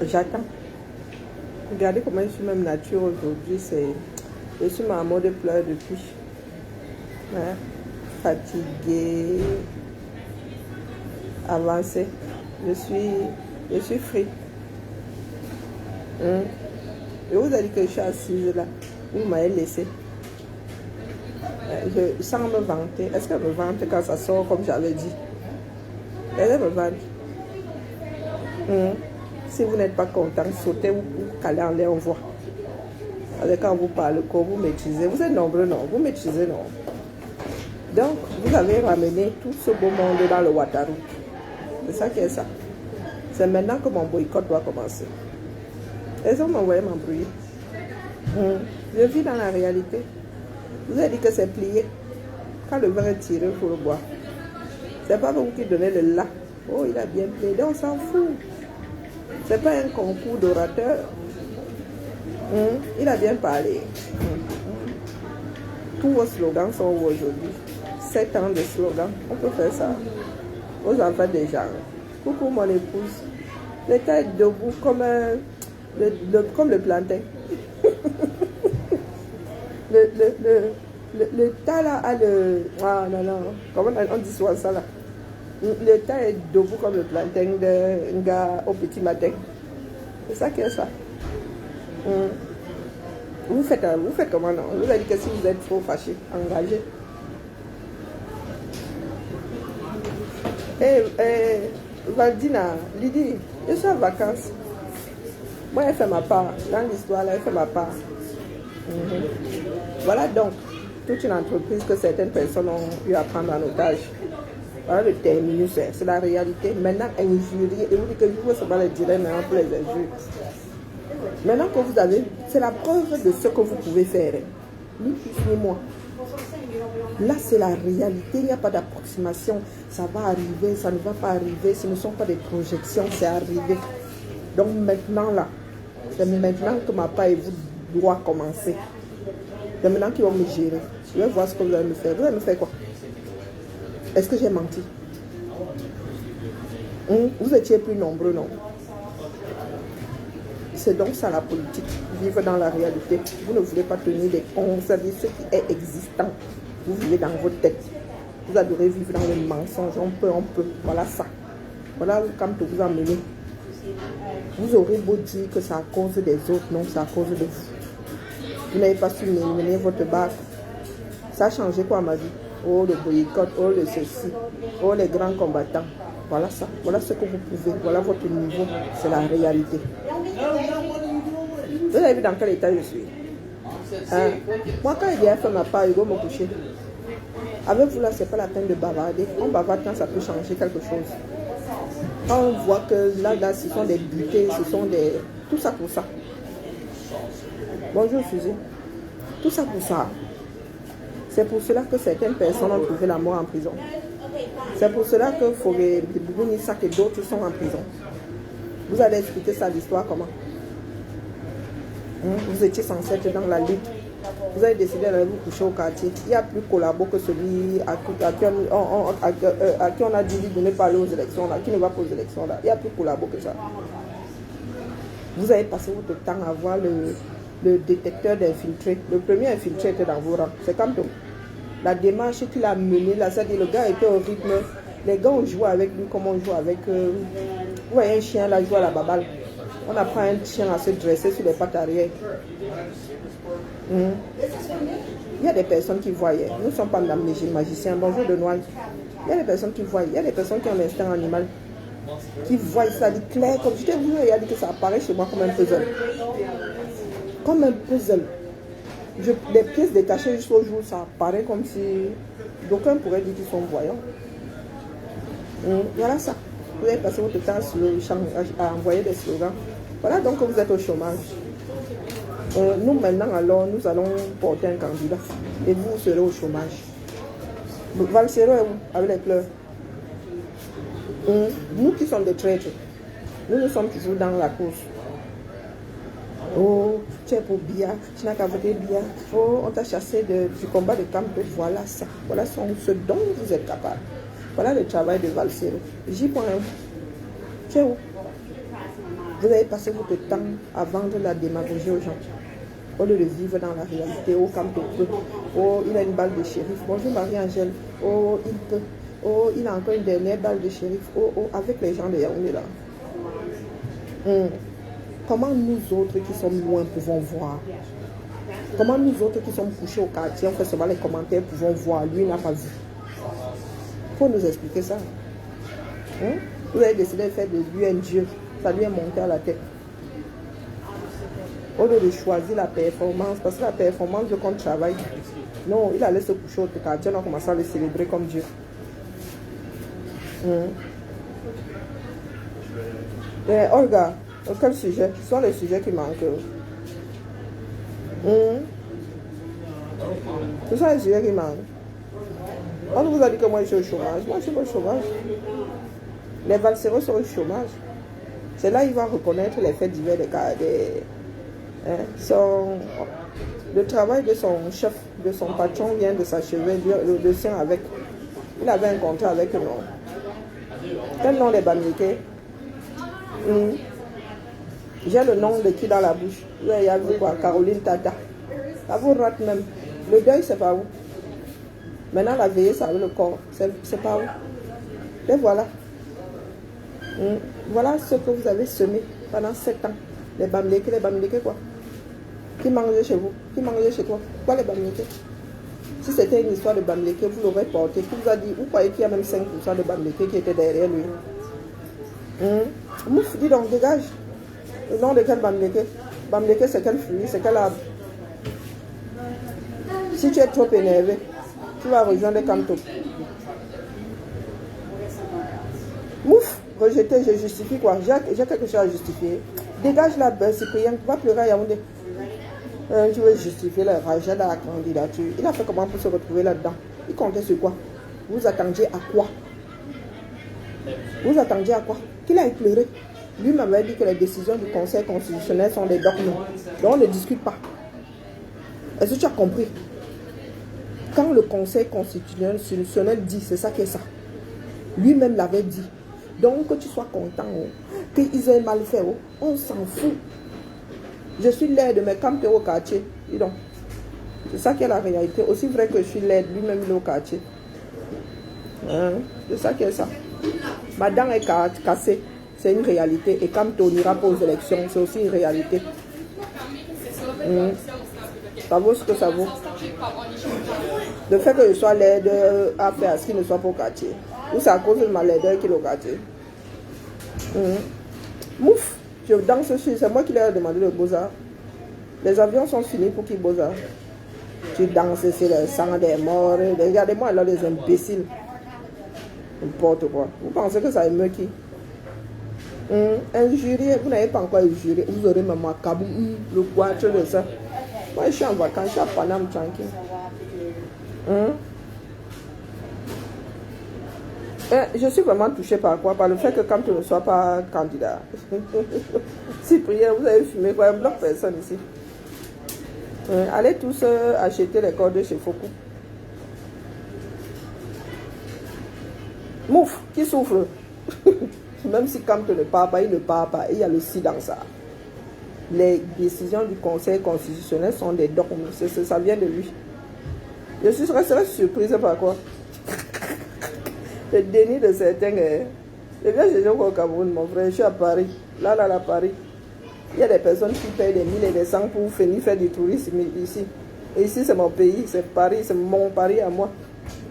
J'attends. Regardez comment je suis même nature aujourd'hui. Je suis ma mode de pleurs depuis. Hein? Fatiguée, avancée. Je suis free. Je vous ai dit que je suis assise là. Vous m'avez laissé. Sans me vanter. Est-ce qu'elle me vante quand ça sort comme j'avais dit? Elle me vante. Si vous n'êtes pas content, sautez ou calez en l'air, on voit. Quand vous parlez, quand vous maîtrisez, vous êtes nombreux, non? Vous maîtrisez, non? Donc, vous avez ramené tout ce beau monde dans le Wataru. C'est ça qui est ça. C'est maintenant que mon boycott doit commencer. Elles ont m'envoyé m'embrouiller. Je vis dans la réalité. Vous avez dit que c'est plié. Quand le vin est tiré, il faut le boire. C'est pas vous qui donnez le là. Oh, il a bien plaidé, on s'en fout. C'est pas un concours d'orateur. Il a bien parlé. Tous vos slogans sont où aujourd'hui? 7 ans de slogans. On peut faire ça. Aux enfants des gens. Coucou mon épouse. L'État est debout comme le plantain. Le tas là a le... Ah non, non. Comment on dit souvent ça là? Le tas est debout comme le plantain d'un gars au petit matin. C'est ça qui est ça. Vous faites comment non? Vous avez dit que si vous êtes trop fâché, engagé. Valdina, Lydie, je suis en vacances. Moi, elle fait ma part. Dans l'histoire, là, elle fait ma part. Voilà donc toute une entreprise que certaines personnes ont eu à prendre en otage. Voilà le terminus, c'est la réalité. Maintenant, injurier, et vous dites que je ne veux pas le dire maintenant pour les injures. Maintenant que vous avez, c'est la preuve de ce que vous pouvez faire. Ni plus ni moins. Là, c'est la réalité, il n'y a pas d'approximation. Ça va arriver, ça ne va pas arriver. Ce ne sont pas des projections, c'est arrivé. Donc maintenant, là, c'est maintenant que ma part et vous doit commencer. C'est maintenant qu'ils vont me gérer. Je vais voir ce que vous allez me faire. Vous allez me faire quoi? Est-ce que j'ai menti? Vous étiez plus nombreux, non? C'est donc ça la politique. Vivre dans la réalité. Vous ne voulez pas tenir des comptes. Vous savez ce qui est existant. Vous vivez dans votre tête. Vous adorez vivre dans le mensonge. On peut. Voilà ça. Voilà quand vous emmenez. Vous aurez beau dire que c'est à cause des autres. Non, c'est à cause de vous. Vous n'avez pas su mener votre bac. Ça a changé quoi ma vie? Oh, le boycott, oh, le ceci, oh, les grands combattants. Voilà ça. Voilà ce que vous pouvez. Voilà votre niveau. C'est la réalité. Vous avez vu dans quel état je suis? Moi, quand il y a fait ma part, il va me coucher. Avec vous, là, c'est pas la peine de bavarder. On bavarde quand ça peut changer quelque chose. Quand on voit que là, ce sont des butées, ce sont des... Tout ça pour ça. Bonjour, Suzy. Tout ça pour ça. C'est pour cela que certaines personnes ont trouvé la mort en prison. C'est pour cela que Forêt Bougounissac et d'autres sont en prison. Vous allez expliquer ça l'histoire comment? Vous étiez censé être dans la lutte. Vous avez décidé d'aller vous coucher au quartier. Il n'y a plus collabo que celui à qui on a dit de ne pas aller aux élections, là, qui ne va pas aux élections. Là. Il n'y a plus collabo que ça. Vous avez passé votre temps à voir le détecteur d'infiltrés. Le premier infiltré était dans vos rangs. C'est comme tout. La démarche qu'il a menée, là, c'est-à-dire le gars était au rythme. Les gars ont joué avec lui comme on joue avec... vous voyez un chien là jouer à la baballe. On apprend un chien à se dresser sur les pattes arrière. Il y a des personnes qui voient. Nous ne sommes pas magiciens. Bonjour de Noël. Il y a des personnes qui voient. Il y a des personnes qui ont l'instinct animal. Qui voient ça dit clair. Comme je t'ai vu, il a dit que ça apparaît chez moi comme un puzzle. Comme un puzzle. Les pièces détachées jusqu'au jour, ça apparaît comme si... D'aucuns pourraient dire qu'ils sont voyants. Voilà ça. Vous avez passé votre temps sur le champ à envoyer des slogans. Voilà donc que vous êtes au chômage. Nous maintenant alors, nous allons porter un candidat. Et vous serez au chômage. Valsero est où avec les pleurs? Nous qui sommes des traîtres, nous sommes toujours dans la course. Oh, tu es pour Bia, tu n'as qu'à voter Bia. Oh, on t'a chassé du combat de camp. Voilà ça. Voilà ce dont vous êtes capable. Voilà le travail de Valsero. J'y prends un. Tu es où? Vous avez passé votre temps à vendre la démagogie aux gens. Au lieu de vivre dans la réalité, oh, quand on peut. Oh, il a une balle de shérif. Bonjour Marie-Angèle. Oh, il peut. Oh, il a encore une dernière balle de shérif. Oh, oh, avec les gens de Yaoundé là. Comment nous autres qui sommes loin pouvons voir? Comment nous autres qui sommes couchés au quartier, on fait seulement les commentaires, pouvons voir? Lui n'a pas vu. Il faut nous expliquer ça. Vous avez décidé de faire de lui un Dieu. Ça lui est monté à la tête. Au lieu de choisir la performance, parce que la performance veut qu'on travaille. Non, il allait se coucher au quartier, on a commencé à le célébrer comme Dieu. Mais Olga, quel sujet? Ce sont les sujets qui manquent. Ce sont les sujets qui manquent. On vous a dit que moi je suis au chômage. Moi je suis pas au chômage. Les valsereux sont au chômage. C'est là qu'il va reconnaître les faits divers le travail de son chef, de son patron vient de s'achever, le sien avec. Il avait un contrat avec nous. Quel nom les Bamileke? J'ai le nom de qui dans la bouche? Il y a vu quoi? Caroline Tata. Ça vous rate même. Le deuil, c'est pas où? Maintenant, la veillée, ça avec le corps. C'est pas où? Et voilà. Voilà ce que vous avez semé pendant 7 ans. Les Bamileke quoi? Qui mangeait chez vous? Qui mangeait chez toi? Quoi les Bamileke? Si c'était une histoire de Bamileke, vous l'aurez porté. Qui vous a dit? Vous croyez qu'il y a même 5% de Bamileke qui était derrière lui? Mouf, dis donc, dégage. Le nom de quel Bamileke? Bamileke, c'est quel fruit? C'est quel arbre? Si tu es trop énervé, tu vas rejoindre Kamto. Mouf, rejeté, je justifie quoi? J'ai quelque chose à justifier. Dégage la belle Cyprien, tu vas pleurer à Yaoundé. Tu veux justifier le rejet de la candidature. Il a fait comment pour se retrouver là-dedans? Il comptait sur quoi? Vous attendiez à quoi? Vous attendiez à quoi? Qu'il a éclairé. Lui m'avait dit que les décisions du Conseil constitutionnel sont des dogmes. Donc on ne discute pas. Est-ce que tu as compris? Quand le Conseil constitutionnel dit, c'est ça qui est ça. Lui-même l'avait dit. Donc que tu sois content, qu'ils aient mal fait, on s'en fout. Je suis l'aide de mes campés au quartier. Dis donc. C'est ça qui est la réalité. Aussi vrai que je suis l'aide, lui-même il est au quartier. C'est ça qui est ça. Ma dent est cassée. C'est une réalité. Et quand on ira pas aux élections, c'est aussi une réalité. Ça vaut ce que ça vaut. Le fait que je sois l'aide a fait à ce qu'il ne soit pas au quartier. Ou c'est à cause de ma laideur qu'il est au quartier. Mouf, je danse sur. C'est moi qui leur ai demandé le Beaux-Arts. Les avions sont finis pour qu'ils Beaux-Arts. Tu danses sur le sang des morts. Regardez-moi là, les imbéciles. N'importe quoi. Vous pensez que ça émeut qui? Injurier, vous n'avez pas encore injurié. Vous aurez même à Kabou, le quatre de ça. Moi, je suis en vacances, je suis à Paname tranquille. Je suis vraiment touchée par quoi? Par le fait que quand tu ne sois pas candidat. Cyprien, vous avez fumé quoi? Un bloc personne ici. Allez tous acheter les cordes chez Foucault. Mouf, qui souffre? Même si quand tu ne parles pas, il ne parle pas. Il y a le si dans ça. Les décisions du Conseil constitutionnel sont des dogmes. Ça vient de lui. Je serais surprise par quoi? Le déni de certains. Je viens chez au Cameroun, mon frère. Je suis à Paris. Là, à Paris. Il y a des personnes qui payent des 1000 et des 100 pour venir faire du tourisme ici. Et ici, c'est mon pays. C'est Paris. C'est mon Paris à moi.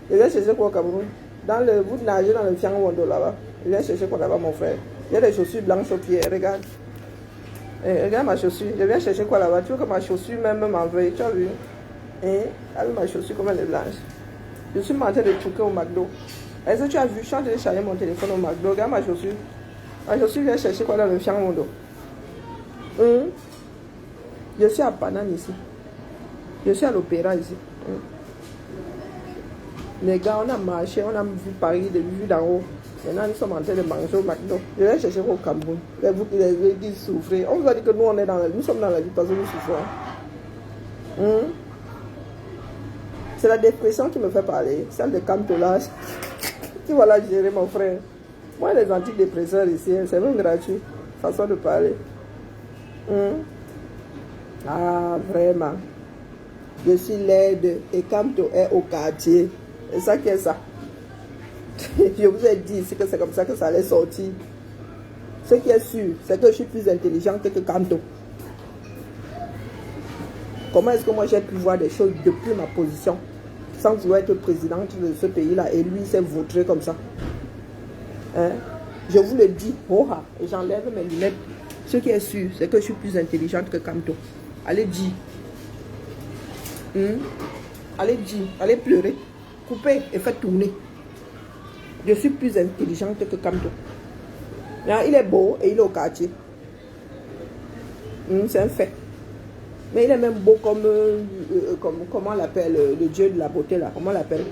Je viens chercher quoi au Cameroun? Vous nagez dans le Fiangondo là-bas. Je viens chercher quoi là-bas, mon frère? Il y a des chaussures blanches aux pieds. Regarde. Regarde ma chaussure. Je viens chercher quoi là-bas? Tu veux que ma chaussure même m'en veuille? Tu as vu? Avec ma chaussure comme elle est blanche. Je suis en train de chouquer au McDo. Est-ce que tu as vu? Je suis en train de charger mon téléphone au McDo. Regarde ma chaussure. Ma chaussure vient chercher quoi dans le Fiangondo? Je suis à Paname ici. Je suis à l'opéra ici. Les gars, on a marché, on a vu Paris de vue d'en haut. Maintenant, nous sommes en train de manger au McDo. Je vais chercher au Cameroun. Vous qui souffrez. On vous a dit que nous, nous sommes dans la vie parce que nous souffrons. C'est la dépression qui me fait parler. Celle de Camtola. Qui va la gérer, mon frère. Moi, les antidépresseurs ici, c'est même gratuit. façon de parler. Ah, vraiment. Je suis laide et Kamto est au quartier. C'est ça qui est ça. Je vous ai dit que c'est comme ça que ça allait sortir. Ce qui est sûr, c'est que je suis plus intelligente que Kamto. Comment est-ce que moi j'ai pu voir des choses depuis ma position sans vouloir être présidente de ce pays-là et lui s'est vautré comme ça? Hein? Je vous le dis, et j'enlève mes lunettes. Ce qui est sûr, c'est que je suis plus intelligente que Kamto. Allez dire. Allez dire, allez pleurer. Coupez et faites tourner. Je suis plus intelligente que Kamto. Il est beau et il est au quartier. C'est un fait. Mais il est même beau comme comment on l'appelle, le dieu de la beauté là. Comment on l'appelle?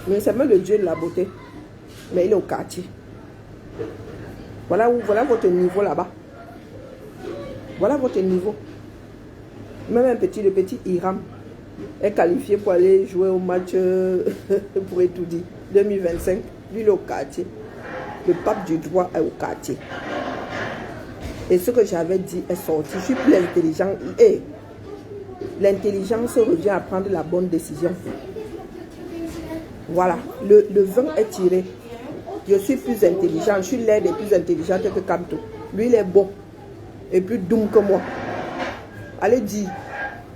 Mais c'est même le dieu de la beauté. Mais il est au quartier. Voilà votre niveau là-bas. Voilà votre niveau. Même le petit Hiram est qualifié pour aller jouer au match pour étudier 2025. Lui, il est au quartier. Le pape du droit est au quartier. Et ce que j'avais dit est sorti. Je suis plus intelligent. Et l'intelligence revient à prendre la bonne décision. Voilà. Le vin est tiré. Je suis plus intelligent. Je suis l'aide et plus intelligente que Kamto. Lui, il est beau. Et plus doux que moi. Allez dire.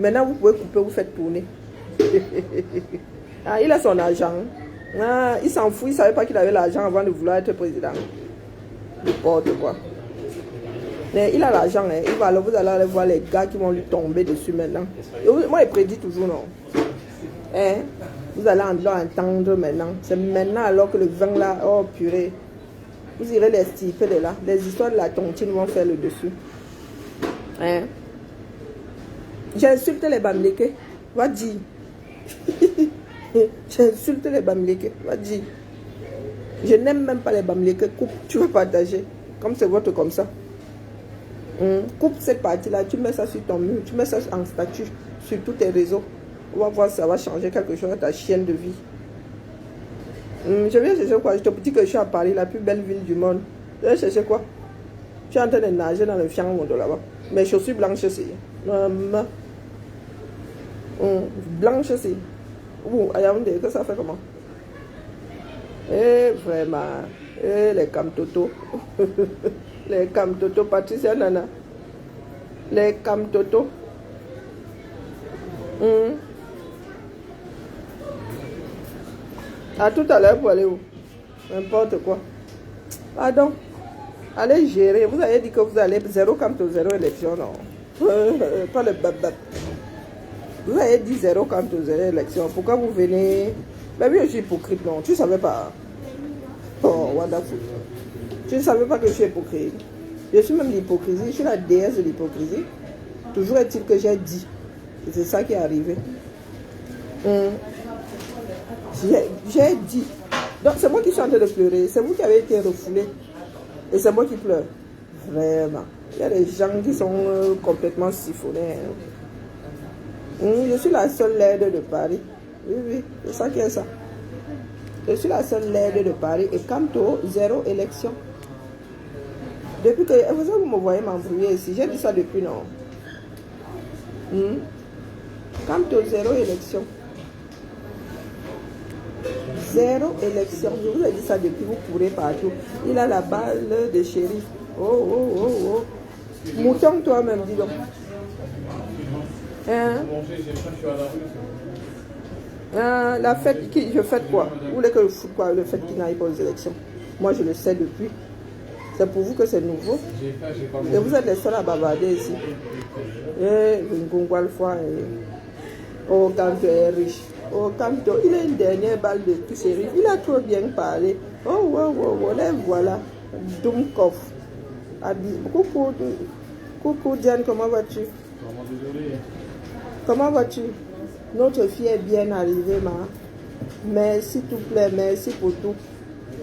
Maintenant, vous pouvez couper, vous faites tourner. Il a son argent. Il s'en fout. Il ne savait pas qu'il avait l'argent avant de vouloir être président. N'importe quoi. Mais il a l'argent, hein. Vous allez aller voir les gars qui vont lui tomber dessus maintenant. Moi, il prédit toujours, non. Vous allez entendre maintenant. C'est maintenant alors que le vin là, oh purée. Vous irez les stiper de là. Les histoires de la tontine vont faire le dessus. J'insulte les Bamileke. Va dire. J'insulte les Bamileke. Va dire. Je n'aime même pas les Bamileke. Coupe, tu vas partager. Comme c'est votre comme ça. Coupe cette partie-là, tu mets ça sur ton mur, tu mets ça en statut sur tous tes réseaux. On va voir si ça va changer quelque chose à ta chienne de vie. Je viens chercher quoi? Je te dis que je suis à Paris, la plus belle ville du monde. Je viens chercher quoi? Je suis en train de nager dans le fiango de là-bas. Mes chaussures blanches, c'est. Blanche, c'est. Ayaoundé, que ça fait comment? Vraiment. Les Kamtoto. Les Kamtoto, Patricia Nana. Les Kamtoto. À tout à l'heure pour aller où? N'importe quoi. Pardon. Allez gérer. Vous avez dit que vous allez 0 Kamto, 0 élection, non? Pas le babab. Vous avez dit 0 Kamto, 0 élection. Pourquoi vous venez? Mais oui, je suis hypocrite, non? Tu ne savais pas? Oh, wonderful. Tu ne savais pas que je suis hypocrite. Je suis même l'hypocrisie. Je suis la déesse de l'hypocrisie. Toujours est-il que j'ai dit. Et c'est ça qui est arrivé. J'ai dit. Donc c'est moi qui suis en train de pleurer. C'est vous qui avez été refoulé. Et c'est moi qui pleure. Vraiment. Il y a des gens qui sont complètement siphonnés. Je suis la seule laide de Paris. Oui, c'est ça qui est ça. Je suis la seule laide de Paris. Et Kamto, 0 élection. Depuis que vous me voyez m'embrouiller ici, j'ai dit ça depuis non. Kamto, 0 élection. 0 élection. Je vous ai dit ça depuis, vous courez partout. Il a la balle de shérif. Oh. Mouton toi-même, dis donc. La fête, je fête quoi? Vous voulez que je foute quoi? Le fait qu'il n'aille pas aux élections. Moi, je le sais depuis. C'est pour vous que c'est nouveau. Et vous êtes les seuls à bavarder ici. Oh, Kamto est riche. Oh, Kamto, il a une dernière balle de shérif. Il a trop bien parlé. Oh, les voilà. Dumkov. Coucou Diane, comment vas-tu? Comment vas-tu? Notre fille est bien arrivée, ma. Merci, s'il te plaît, merci pour tout.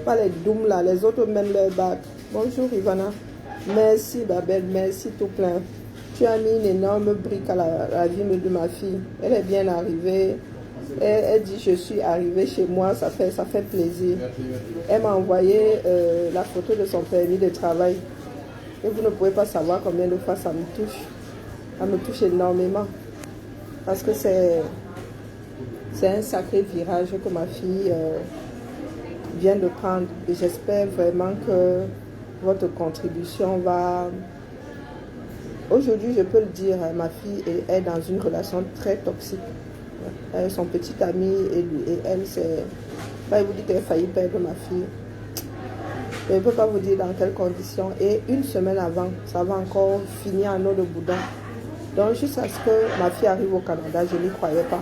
Pas les doums là, les autres mènent leur bac. Bonjour Ivana. Merci Babel, merci tout plein. Tu as mis une énorme brique à la vie de ma fille. Elle est bien arrivée. Elle dit je suis arrivée chez moi, ça fait plaisir. Elle m'a envoyé la photo de son permis de travail. Et vous ne pouvez pas savoir combien de fois ça me touche. Ça me touche énormément. Parce que c'est un sacré virage que ma fille vient de prendre. Et j'espère vraiment que votre contribution va... Aujourd'hui, je peux le dire, ma fille est dans une relation très toxique. Son petit ami et elle, c'est... Il vous dit qu'elle a failli perdre ma fille. Je ne peux pas vous dire dans quelles conditions. Et une semaine avant, ça va encore finir en eau de boudin. Donc, jusqu'à ce que ma fille arrive au Canada, je n'y croyais pas.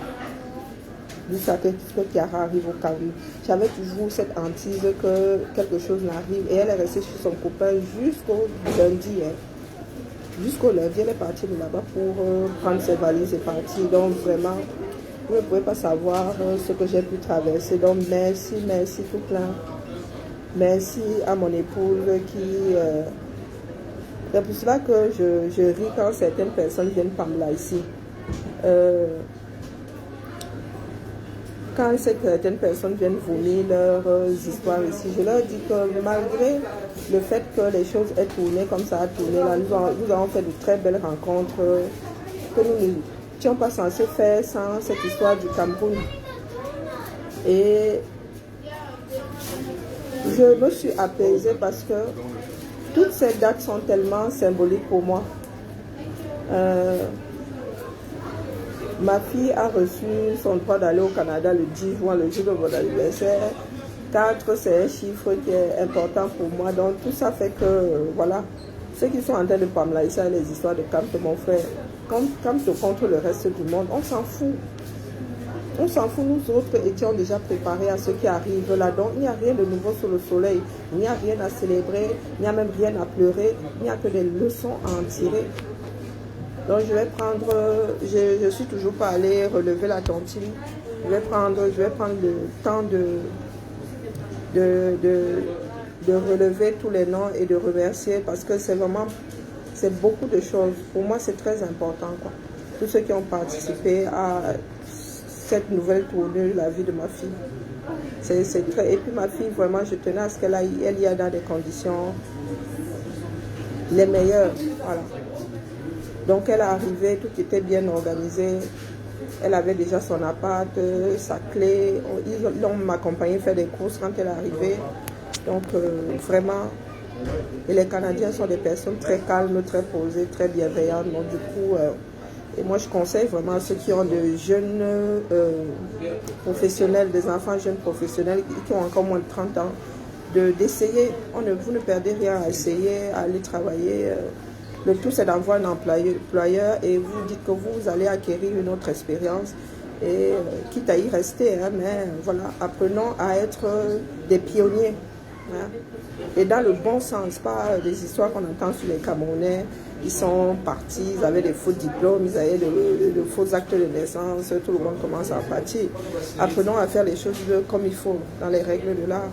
Jusqu'à ce que Chiara arrive au Canada. J'avais toujours cette hantise que quelque chose n'arrive. Et elle est restée chez son copain jusqu'au lundi. Jusqu'au lundi, elle est partie de là-bas pour prendre ses valises et partir. Donc, vraiment, vous ne pouvez pas savoir ce que j'ai pu traverser. Donc, merci, merci tout plein. Merci à mon épouse qui... c'est pour cela que je ris quand certaines personnes viennent par là ici. Quand certaines personnes viennent vomir leurs histoires ici, je leur dis que malgré le fait que les choses aient tourné comme ça a tourné, là, nous avons fait de très belles rencontres que nous n'étions pas censés faire sans cette histoire du Cameroun. Et je me suis apaisée parce que toutes ces dates sont tellement symboliques pour moi. Ma fille a reçu son droit d'aller au Canada le 10 juin, le jour de mon anniversaire. 4, c'est un chiffre qui est important pour moi. Donc tout ça fait que, voilà, ceux qui sont en train de parler ici, les histoires de Camp de mon frère, Camp contre le reste du monde, on s'en fout. On s'en fout, nous autres étions déjà préparés à ce qui arrive là. Donc il n'y a rien de nouveau sur le soleil. Il n'y a rien à célébrer, il n'y a même rien à pleurer. Il n'y a que des leçons à en tirer. Donc je vais prendre, je ne suis toujours pas allée relever la tontine. Je vais prendre le temps de relever tous les noms et de remercier parce que c'est vraiment, c'est beaucoup de choses. Pour moi, c'est très important, quoi. Tous ceux qui ont participé à cette nouvelle tournure de la vie de ma fille. C'est très... Et puis ma fille, vraiment, je tenais à ce qu'elle y a dans des conditions les meilleures. Voilà. Donc elle est arrivée, tout était bien organisé. Elle avait déjà son appart, sa clé. Ils ont m'accompagné faire des courses quand elle est arrivée. Donc vraiment, et les Canadiens sont des personnes très calmes, très posées, très bienveillantes. Donc du coup, et moi je conseille vraiment à ceux qui ont de jeunes professionnels, des enfants jeunes professionnels qui ont encore moins de 30 ans, d'essayer. Vous ne perdez rien à essayer, à aller travailler. Le tout, c'est d'avoir un employeur et vous dites que vous allez acquérir une autre expérience et quitte à y rester, hein, mais voilà, apprenons à être des pionniers. Hein, et dans le bon sens, pas des histoires qu'on entend sur les Camerounais. Ils sont partis, ils avaient des faux diplômes, ils avaient de faux actes de naissance, tout le monde commence à partir. Apprenons à faire les choses comme il faut, dans les règles de l'art.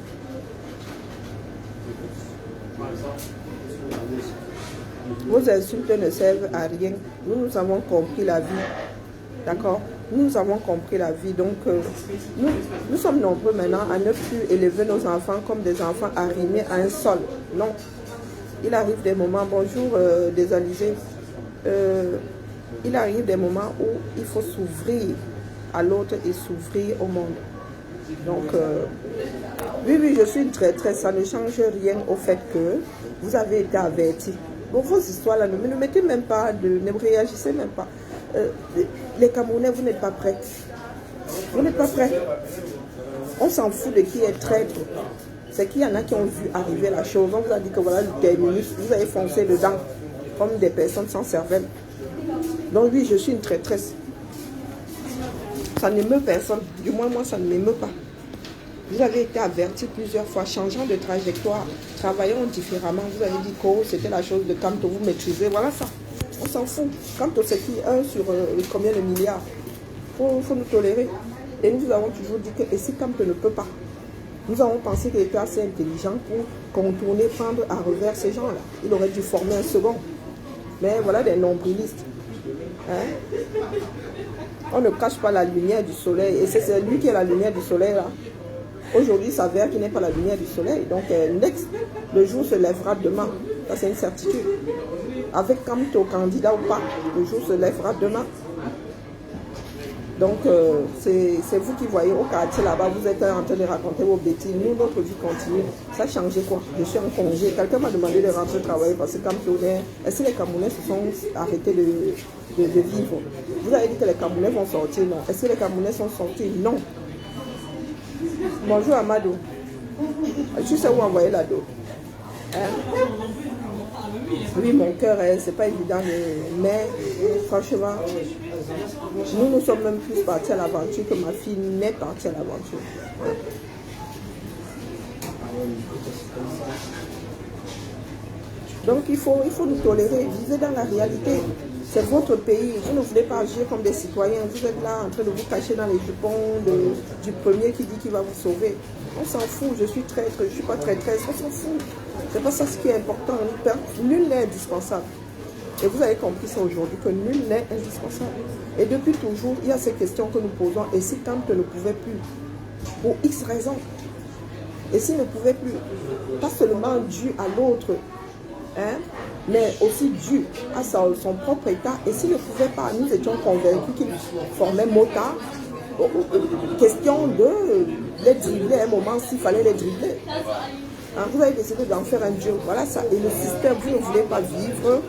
Vos insultes ne servent à rien. Nous avons compris la vie. D'accord? Nous avons compris la vie. Donc, nous sommes nombreux maintenant à ne plus élever nos enfants comme des enfants arrimés à un sol. Non. Il arrive des moments, bonjour Désalisé, il arrive des moments où il faut s'ouvrir à l'autre et s'ouvrir au monde. Donc, oui, je suis très, ça ne change rien au fait que vous avez été avertis. Bon, vos histoires là, ne mettez même pas, ne réagissez même pas. Les Camerounais, vous n'êtes pas prêts. Vous n'êtes pas prêts. On s'en fout de qui est traître. C'est qu'il y en a qui ont vu arriver la chose. On vous a dit que voilà le terminus, vous avez foncé dedans comme des personnes sans cervelle. Donc oui, je suis une traîtresse. Ça n'émeut personne. Du moins, moi, ça ne m'émeut pas. Vous avez été averti plusieurs fois, changeant de trajectoire, travaillant différemment. Vous avez dit que c'était la chose de Camto, vous maîtrisez. Voilà ça. On s'en fout. Camto, c'est qui 1 sur combien de milliards? Il faut nous tolérer. Et nous avons toujours dit que et si Camto ne peut pas, nous avons pensé qu'il était assez intelligent pour contourner, prendre à revers ces gens-là. Il aurait dû former un second. Mais voilà des nombrilistes. Hein? On ne cache pas la lumière du soleil. Et c'est lui qui est la lumière du soleil là. Aujourd'hui, il s'avère qu'il n'est pas la lumière du soleil. Donc, le jour se lèvera demain. Ça, c'est une certitude. Avec Kamto, candidat ou pas, le jour se lèvera demain. Donc, c'est vous qui voyez au quartier là-bas, vous êtes en train de raconter vos bêtises. Nous, notre vie continue. Ça a changé quoi? Je suis en congé. Quelqu'un m'a demandé de rentrer travailler parce que est-ce que les Camerounais se sont arrêtés de vivre? Vous avez dit que les Camerounais vont sortir, non? Est-ce que les Camerounais sont sortis? Non. Bonjour Amadou. Tu sais où envoyer la dos? Hein? Oui, mon cœur, c'est pas évident, mais franchement, nous sommes même plus partis à l'aventure que ma fille n'est partie à l'aventure. Donc il faut nous tolérer, vivez dans la réalité. C'est votre pays, vous ne voulez pas agir comme des citoyens, vous êtes là en train de vous cacher dans les jupons du premier qui dit qu'il va vous sauver. On s'en fout, je suis traître, je ne suis pas traîtresse, on s'en fout. C'est pas ça ce qui est important, nul n'est indispensable. Et vous avez compris ça aujourd'hui, que nul n'est indispensable. Et depuis toujours, il y a ces questions que nous posons, et si Kant ne pouvait plus, pour X raisons, et s'il ne pouvait plus, pas seulement dû à l'autre, hein, mais aussi dû à son propre état. Et s'il ne pouvait pas, nous étions convaincus qu'il formait motard. Question de les dribbler à un moment s'il fallait les dribbler. Hein, vous avez décidé d'en faire un dieu. Voilà ça. Et le système, vous ne voulez pas vivre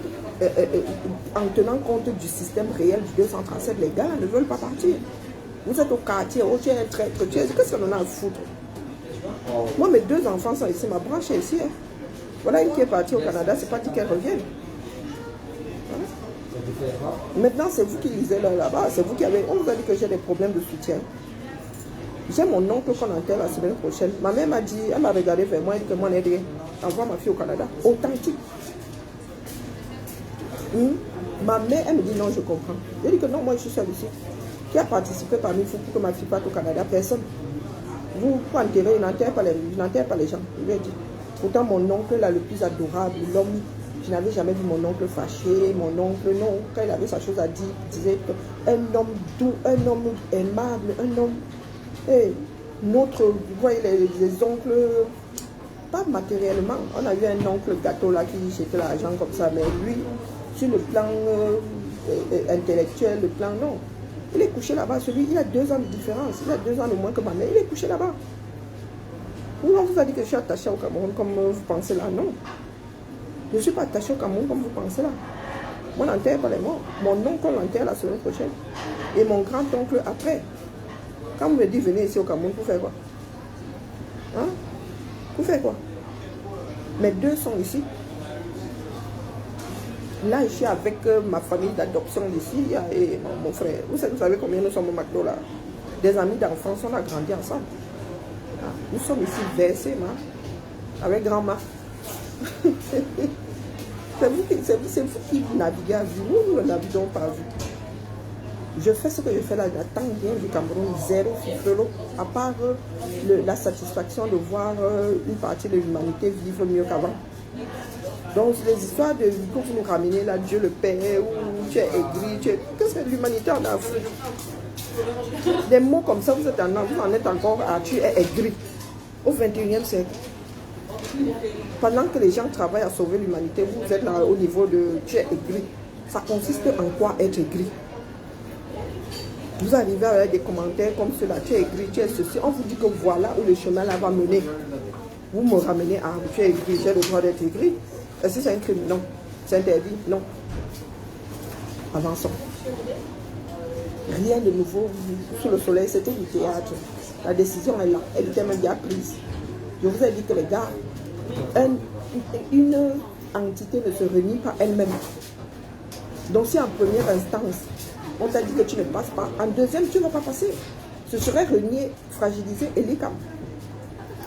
en tenant compte du système réel du 237. Les gars ne veulent pas partir. Vous êtes au quartier, oh, tu es un traître. Qu'est-ce qu'on en a à foutre? Moi, mes 2 enfants sont ici, ma branche est ici. Hein. Voilà une qui est partie au Canada, c'est pas dit qu'elle revienne. Voilà. Maintenant, c'est vous qui lisez là-bas, c'est vous qui avez... On vous a dit que j'ai des problèmes de soutien. J'ai mon oncle qu'on enterre la semaine prochaine. Ma mère m'a dit, elle m'a regardé vers moi, elle dit que moi, on aiderait. Envoie ma fille au Canada. Authentique. Ma mère, elle me dit non, je comprends. Elle dit que non, moi, je suis seule ici. Qui a participé parmi vous pour que ma fille parte au Canada? Personne. Vous enterrez, il n'enterre pas les gens. Je lui ai dit. Pourtant, mon oncle, là, le plus adorable, l'homme, je n'avais jamais vu mon oncle fâché. Mon oncle, non, quand il avait sa chose à dire, il disait un homme doux, un homme aimable, un homme... Hey, vous voyez, les oncles, pas matériellement. On a eu un oncle gâteau là qui jetait l'argent comme ça, mais lui, sur le plan intellectuel, le plan, non. Il est couché là-bas, celui, il a 2 ans de différence, il a 2 ans de moins que ma mère, il est couché là-bas. On vous a dit que je suis attaché au Cameroun comme vous pensez là, non. Je ne suis pas attaché au Cameroun comme vous pensez là. Moi, on n'enterre pas les morts. Mon oncle l'enterre la semaine prochaine. Et mon grand-oncle après. Quand vous me dites venez ici au Cameroun, pour faire quoi? Hein? Pour faire quoi? Mes 2 sont ici. Là, je suis avec ma famille d'adoption d'ici et mon frère. Vous savez combien nous sommes au McDo là? Des amis d'enfance, on a grandi ensemble. Nous sommes ici versés, avec grand-mère. C'est vous qui naviguez à vue. Nous ne naviguons pas à vue. Je fais ce que je fais là, j'attends bien du Cameroun, zéro fifrelo, à part la satisfaction de voir une partie de l'humanité vivre mieux qu'avant. Donc les histoires de que vous nous ramenez là, Dieu le Père, ou tu es aigri, qu'est-ce que l'humanité en a à foutre? Des mots comme ça, vous en êtes encore à tu es aigri. Au 21e siècle. Pendant que les gens travaillent à sauver l'humanité, vous êtes là au niveau de tu es aigri. Ça consiste en quoi être aigri? Vous arrivez avec des commentaires comme cela, tu es aigri, tu es ceci. On vous dit que voilà où le chemin là va mener. Vous me ramenez à tu es aigri, j'ai le droit d'être aigri. Est-ce que c'est un crime? Non. C'est interdit? Non. Avançons. Rien de nouveau sous le soleil, c'était du théâtre. La décision est là, elle était même bien prise. Je vous ai dit que les gars, une entité ne se réunit pas elle-même. Donc si en première instance, on t'a dit que tu ne passes pas, en deuxième, tu ne vas pas passer. Ce serait renier, fragiliser et les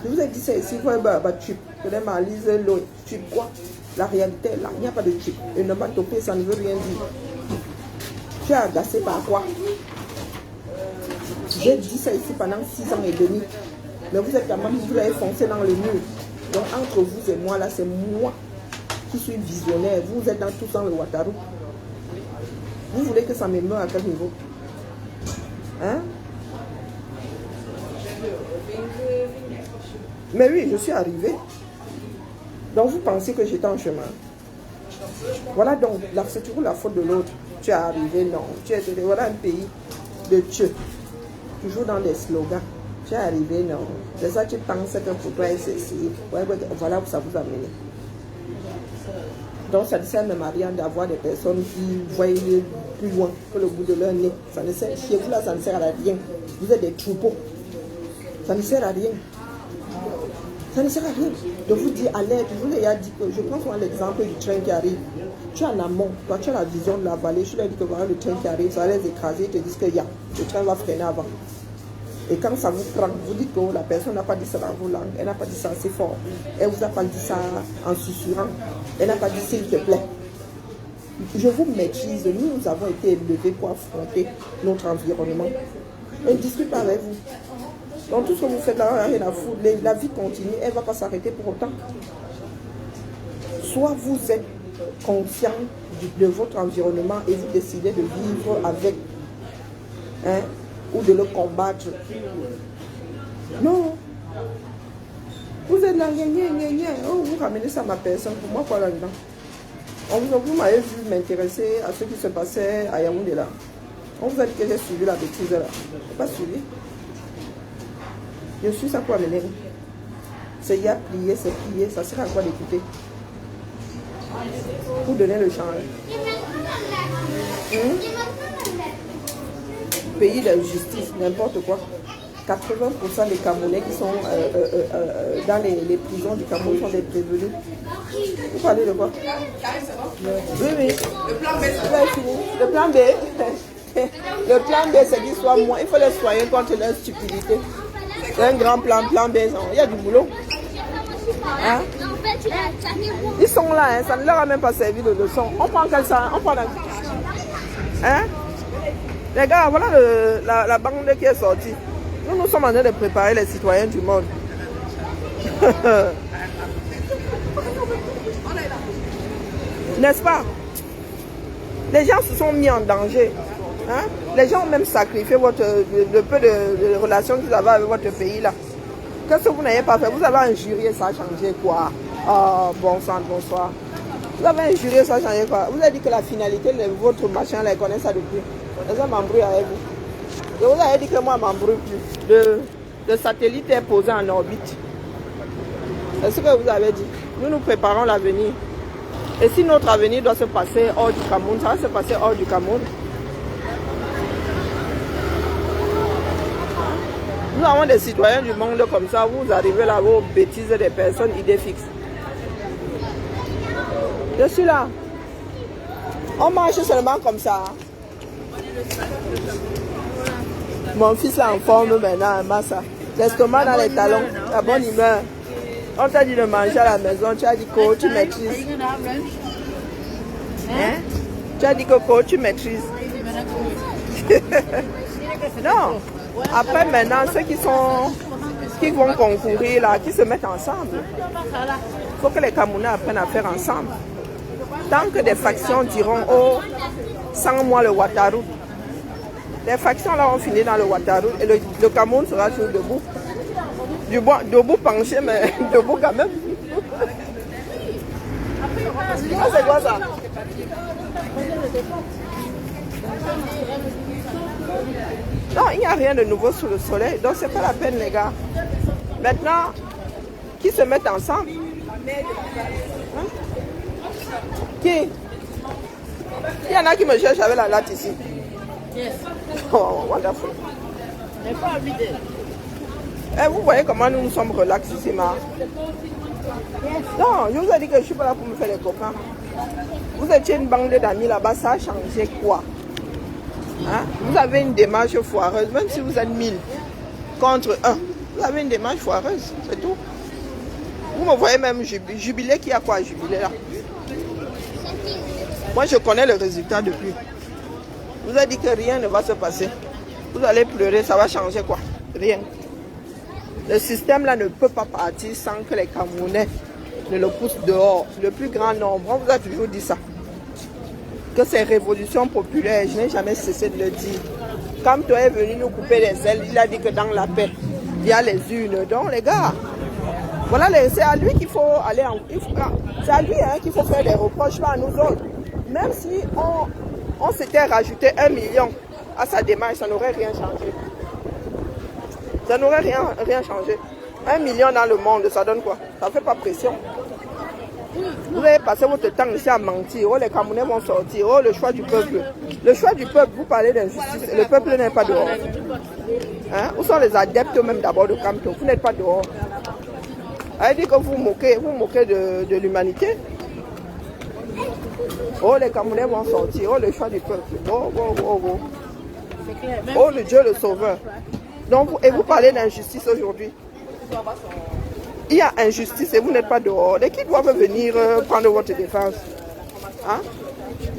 Je vous ai dit ça ici, vous avez un tube, tube quoi? La réalité est là, il n'y a pas de tube. Et ne pas toper, ça ne veut rien dire. Tu es agacé par quoi? J'ai dit ça ici pendant 6 ans et demi. Mais vous êtes quand même, vous avez foncé dans le mur. Donc entre vous et moi, là, c'est moi qui suis visionnaire. Vous êtes dans tout dans le Ouattara. Vous voulez que ça me meure à quel niveau? Hein? Mais oui, je suis arrivée. Donc vous pensez que j'étais en chemin. Voilà donc, c'est toujours la faute de l'autre. Tu es arrivé, non. Voilà un pays de Dieu. Toujours dans des slogans. Tu es arrivé, non. C'est ça, tu penses que pour toi, c'est ici. Ouais, voilà où ça vous amène. Donc ça ne sert même à rien d'avoir des personnes qui voient plus loin que le bout de leur nez. Ça ne sert, chez vous là, ça ne sert à rien. Vous êtes des troupeaux. Ça ne sert à rien. Ça ne sert à rien de vous dire à l'aide. Je vous ai dit que je prends l'exemple du train qui arrive. Tu es en amont, toi tu as la vision de la vallée. Je leur dis que voilà le train qui arrive, ça va les écraser. Ils te disent que le train va freiner avant. Et quand ça vous prend, vous dites que la personne n'a pas dit ça dans vos langues, elle n'a pas dit ça assez fort, elle vous a pas dit ça en susurrant, elle n'a pas dit s'il te plaît. Je vous maîtrise, nous avons été élevés pour affronter notre environnement. Elle ne discute pas avec vous. Donc tout ce que vous faites là, rien à foutre. La vie continue, elle ne va pas s'arrêter pour autant. Soit vous êtes conscient de votre environnement et vous décidez de vivre avec, ou de le combattre. Non. Vous êtes là, oh, vous ramenez ça à ma personne. Pour moi, quoi là-dedans? Vous m'avez vu m'intéresser à ce qui se passait à Yaoundé là. On vous a dit que j'ai suivi la bêtise là. Je n'ai pas suivi. Je suis ça pour amener. C'est y a plié, c'est plié. Ça sert à quoi d'écouter? Pour donner le change. Pays de justice, n'importe quoi. 80% des Camerounais qui sont dans les prisons du Cameroun sont des prévenus. Vous parlez de quoi? Oui, oui. Le plan B, ça fini. Le plan B. Le plan B, c'est qu'ils soient moins. Il faut les soigner contre leur stupidité. C'est un grand plan B. Il y a du boulot. Hein? Ils sont là, hein, ça ne leur a même pas servi de leçon. On prend quel ça? On prend la... Hein? Les gars, voilà la bande qui est sortie. Nous sommes en train de préparer les citoyens du monde. N'est-ce pas? Les gens se sont mis en danger. Hein? Les gens ont même sacrifié le peu de relations qu'ils avaient avec votre pays là. Qu'est-ce que vous n'avez pas fait? Vous avez injurié, ça a changé quoi? Oh, bon sang, bonsoir. Vous avez injurié, ça a changé quoi? Vous avez dit que la finalité de votre machin, là, ils connaissent ça depuis. Ça m'embrouille avec vous. Et vous avez dit que moi, je m'embrouille plus. Le satellite est posé en orbite. C'est ce que vous avez dit. Nous préparons l'avenir. Et si notre avenir doit se passer hors du Cameroun, ça va se passer hors du Cameroun. Nous avons des citoyens du monde comme ça, vous arrivez là, vos bêtises des personnes, idées fixes. Je suis là. On marche seulement comme ça. Mon fils est en forme maintenant, massa. L'estomac dans les talons, la bonne humeur. On t'a dit de manger à la maison, tu as dit que tu maîtrises. Hein? Tu as dit que tu maîtrises. Non. Après maintenant, ceux qui vont concourir là, qui se mettent ensemble. Il faut que les Camerounais apprennent à faire ensemble. Tant que des factions diront, oh, sans moi le Ouattara. Les factions là ont fini dans le Ouattara et le Cameroun sera toujours debout. Debout penché, mais debout quand même. Ah, c'est quoi ça? Non, il n'y a rien de nouveau sous le soleil, donc c'est pas la peine les gars. Maintenant, qui se mettent ensemble? Hein? Qui? Il y en a qui me cherchent avec la latte ici. Yes. Oh, wonderful. Eh, vous voyez comment nous sommes relax ici, ma? Non, je vous ai dit que je ne suis pas là pour me faire les copains. Vous étiez une bande d'amis là-bas, ça a changé quoi? Hein? Vous avez une démarche foireuse, même si vous êtes 1000 contre 1. Vous avez une démarche foireuse, c'est tout. Vous me voyez même jubiler, qui a quoi à jubiler là? Moi je connais le résultat depuis. Vous avez dit que rien ne va se passer. Vous allez pleurer, ça va changer quoi? Rien. Le système là ne peut pas partir sans que les Camerounais ne le poussent dehors. Le plus grand nombre, on vous a toujours dit ça. Que c'est révolution populaire, je n'ai jamais cessé de le dire. Quand toi est venu nous couper les ailes, il a dit que dans la paix, il y a les urnes. Donc les gars, Voilà, c'est à lui qu'il faut aller en... C'est à lui hein, qu'il faut faire des reproches, pas à nous autres. Même si on s'était rajouté 1 million à sa démarche, ça n'aurait rien changé. Ça n'aurait rien changé. 1 million dans le monde, ça donne quoi? Ça ne fait pas pression. Vous avez passé votre temps ici à mentir. Oh, les Camerounais vont sortir. Oh, le choix du peuple. Le choix du peuple, vous parlez d'injustice. Le peuple n'est pas dehors. Hein? Où sont les adeptes même d'abord de Kamto? Vous n'êtes pas dehors. Elle dit que vous moquez de l'humanité. Oh, les Camerounais vont sortir. Oh, le choix du peuple. Oh, oh, oh, oh. Oh, le Dieu le sauveur. Donc, et vous parlez d'injustice aujourd'hui. Il y a injustice et vous n'êtes pas dehors. Et qui doivent venir prendre votre défense? Hein?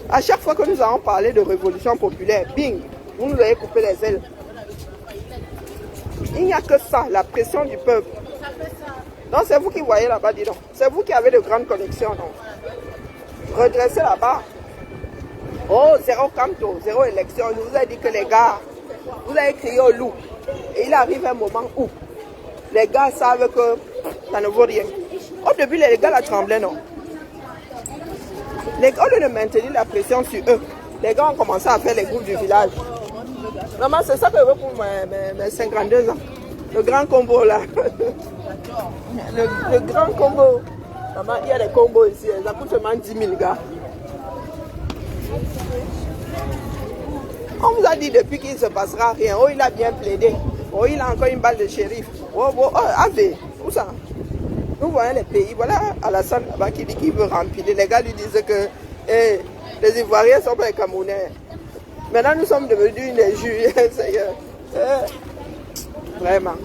À chaque fois que nous avons parlé de révolution populaire, bing, vous nous avez coupé les ailes. Il n'y a que ça, la pression du peuple. Non, c'est vous qui voyez là-bas, dis donc. C'est vous qui avez de grandes connexions, non? Redressez là-bas. Oh, 0 Kamto, 0 élection. Je vous ai dit que les gars, vous avez crié au loup. Et il arrive un moment où les gars savent que ça ne vaut rien. Au début, les gars la tremblaient, non? Au lieu de maintenir la pression sur eux, les gars ont commencé à faire les groupes du village. Maman, c'est ça que je veux pour mes 52 ans. Le grand combo là. le grand combo. Maman, il y a des combos ici. Ça coûte seulement 10 000 gars. On vous a dit depuis qu'il ne se passera rien. Oh, il a bien plaidé. Oh, il a encore une balle de shérif. Oh, oh, oh, Ave, où ça? Nous voyons les pays. Voilà Alassane là-bas qui dit qu'il veut remplir. Les gars lui disent que les Ivoiriens ne sont pas les Camerounais. Maintenant, nous sommes devenus une injure. Vraiment.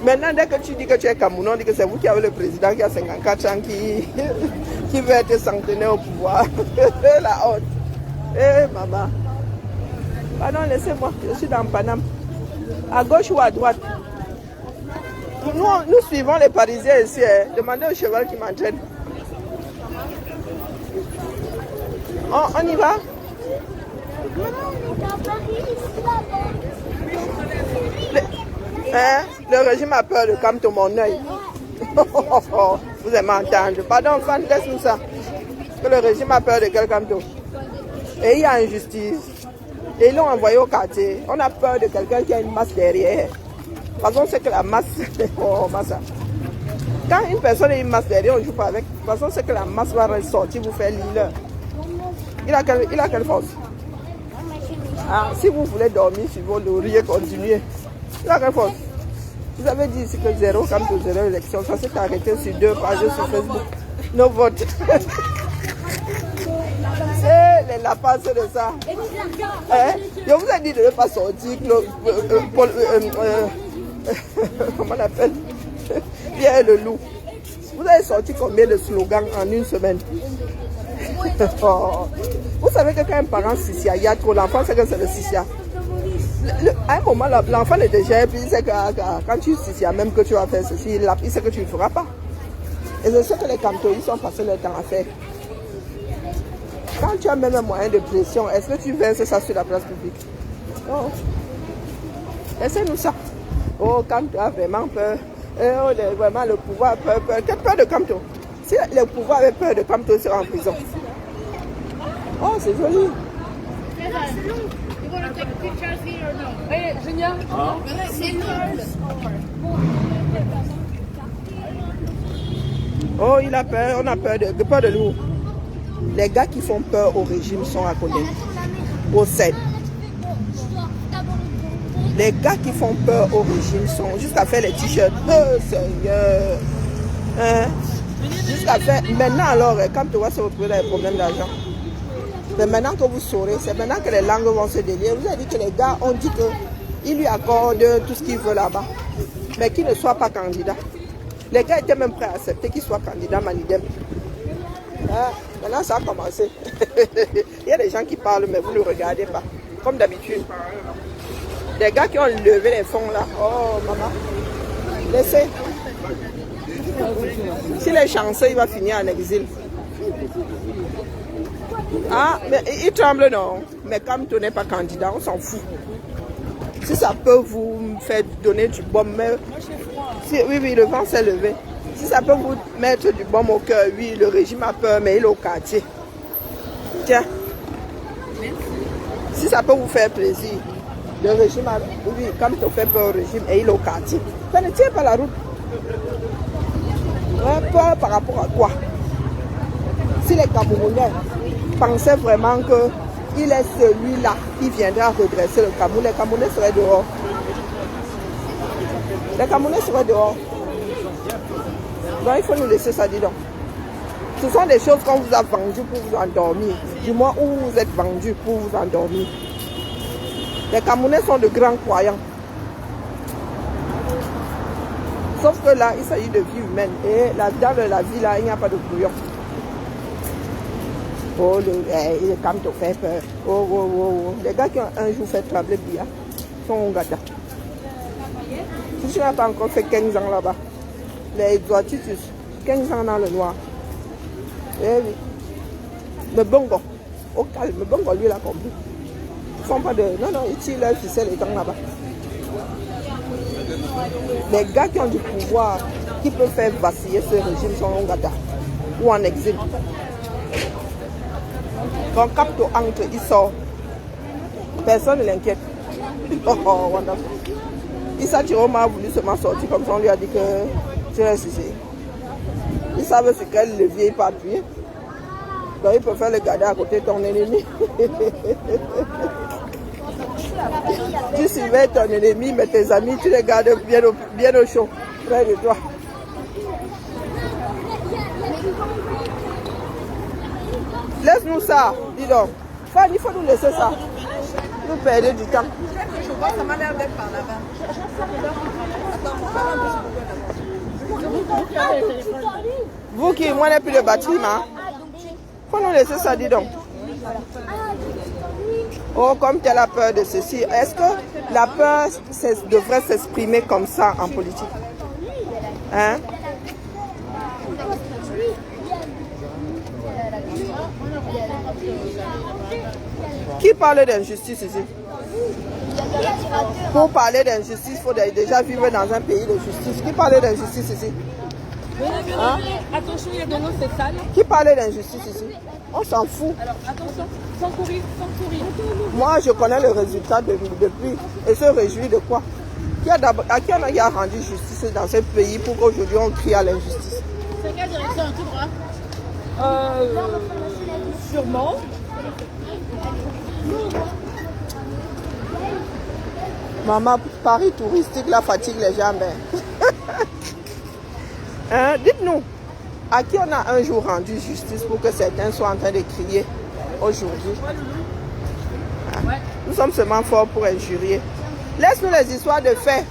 Maintenant, dès que tu dis que tu es Camerounais, on dit que c'est vous qui avez le président qui a 54 ans qui veut être centenaire au pouvoir. La honte. Maman. Pardon, laissez-moi. Je suis dans Paname. À gauche ou à droite? Nous suivons les Parisiens ici. Hein. Demandez au cheval qui m'entraîne. On y va? Le régime a peur de Kamto, mon œil. Vous aimez entendre. Pardon, fan, laisse-nous ça. Que le régime a peur de quel Kamto? Et il y a injustice. Et ils l'ont envoyé au quartier. On a peur de quelqu'un qui a une masse derrière. De toute façon, c'est que la masse... Oh, massa. Quand une personne a une masse derrière, on ne joue pas avec. De toute façon, c'est que la masse va ressortir, vous faire l'île. Il a quelle force? Ah, si vous voulez dormir sur vos lauriers, continuez. Il a quelle force? Vous avez dit ici que 0 comme de 0 élection. Ça s'est arrêté sur 2 pages sur Facebook. Nos votes. C'est les lapins, c'est de ça. Hein? Je vous ai dit de ne pas sortir. Comment on appelle? Pierre le loup. Vous avez sorti combien de slogans en une semaine? Oh. Vous savez que quand un parent sicia, il y a trop, l'enfant sait que c'est le sicia. À un moment, l'enfant le dégère, puis il sait que quand tu sicia, même que tu vas faire ceci, il sait que tu ne le feras pas. Et c'est ce que les Kamtoïs sont passés leur temps à faire. Quand tu as même un moyen de pression, est-ce que tu verses ça sur la place publique? Oh. Laissez-nous ça. Oh, Kamto a vraiment peur. Oh, vraiment, le pouvoir a peur. Quelle peur de Kamto? Si le pouvoir avait peur de Kamto, il sera en prison. Oh, c'est joli. Oh, il a peur. On a peur de nous. Les gars qui font peur au régime sont à connaître. Au CED. Les gars qui font peur au régime sont jusqu'à faire les t-shirts. Oh Seigneur. Hein? Jusqu'à faire. Maintenant alors, quand tu vas se retrouver dans les problèmes d'argent. C'est maintenant que vous saurez. C'est maintenant que les langues vont se délier. Vous avez dit que les gars ont dit qu'ils lui accordent tout ce qu'il veut là-bas. Mais qu'il ne soit pas candidat. Les gars étaient même prêts à accepter qu'il soit candidat Manidem. Hein? Maintenant ça a commencé. Il y a des gens qui parlent mais vous ne regardez pas. Comme d'habitude. Des gars qui ont levé les fonds là. Oh maman. Laissez. S'il est chanceux, il va finir en exil. Ah, mais il tremble non. Mais comme tu n'es pas candidat, on s'en fout. Si ça peut vous faire donner du bon, mais Oui, oui, le vent s'est levé. Si ça peut vous mettre du baume au cœur, oui, le régime a peur, mais il est au quartier. Tiens. Si ça peut vous faire plaisir, le régime a... Oui, comme tu fais peur au régime, et il est au quartier. Ça ne tient pas la route. Ouais, peur par rapport à quoi? Si les Camerounais pensaient vraiment qu'il est celui-là qui viendra redresser le Cameroun, les Camerounais seraient dehors. Les Camerounais seraient dehors. Donc il faut nous laisser ça, dis donc. Ce sont des choses qu'on vous a vendues pour vous endormir. Du moins où vous êtes vendus pour vous endormir. Les Camerounais sont de grands croyants. Sauf que là, il s'agit de vie humaine. Et dans la vie, là, il n'y a pas de bouillon. Oh, le calme te fait peur. Oh, oh, oh, oh. Les gars qui ont un jour fait trembler Bia sont au gâteau. Si tu n'as pas encore fait 15 ans là-bas, les Zoatitus, 15 ans dans le noir. Eh oui. Mais bongo, au calme, mais bongo, lui, il a compris. Ils font pas de... Non, non, ils tirent leur ficelle et temps là-bas. Les gars qui ont du pouvoir, qui peuvent faire vaciller ce régime, sont au gâteau ou en exil. Quand Capto entre, il sort. Personne ne l'inquiète. Oh, oh, wonderful. Issa Chiroma a voulu seulement sortir comme ça, on lui a dit que tu restes ici. Ils savent sur quel levier il peut appuyer. Donc il peut faire le garder à côté de ton ennemi. Tu surveilles ton ennemi, mais tes amis, tu les gardes bien au chaud, près de toi. Laisse-nous ça, dis donc. Il faut nous laisser ça. Nous perdons du temps. Je vois, ça m'a l'air d'être par là-bas. Vous qui, moi, n'avez plus de bâtiment. Faut nous laisser ça, dis donc. Oh, comme tu as la peur de ceci. Est-ce que la peur devrait s'exprimer comme ça en politique? Hein? Qui parle d'injustice ici? Pour parler d'injustice, il faut déjà vivre dans un pays de justice. Qui parle d'injustice ici? Hein? Attention, il y a de l'eau, c'est sale. Qui parle d'injustice ici? On s'en fout. Alors attention, sans courir, sans courir. Moi, je connais le résultat depuis. Et se réjouir de quoi? À qui on a rendu justice dans ce pays pour qu'aujourd'hui on crie à l'injustice? C'est quelle direction, tout droit? Sûrement. Maman, Paris touristique, la fatigue les gens. Hein? Dites-nous, à qui on a un jour rendu justice pour que certains soient en train de crier aujourd'hui? Hein? Nous sommes seulement forts pour injurier. Laisse-nous les histoires de faits.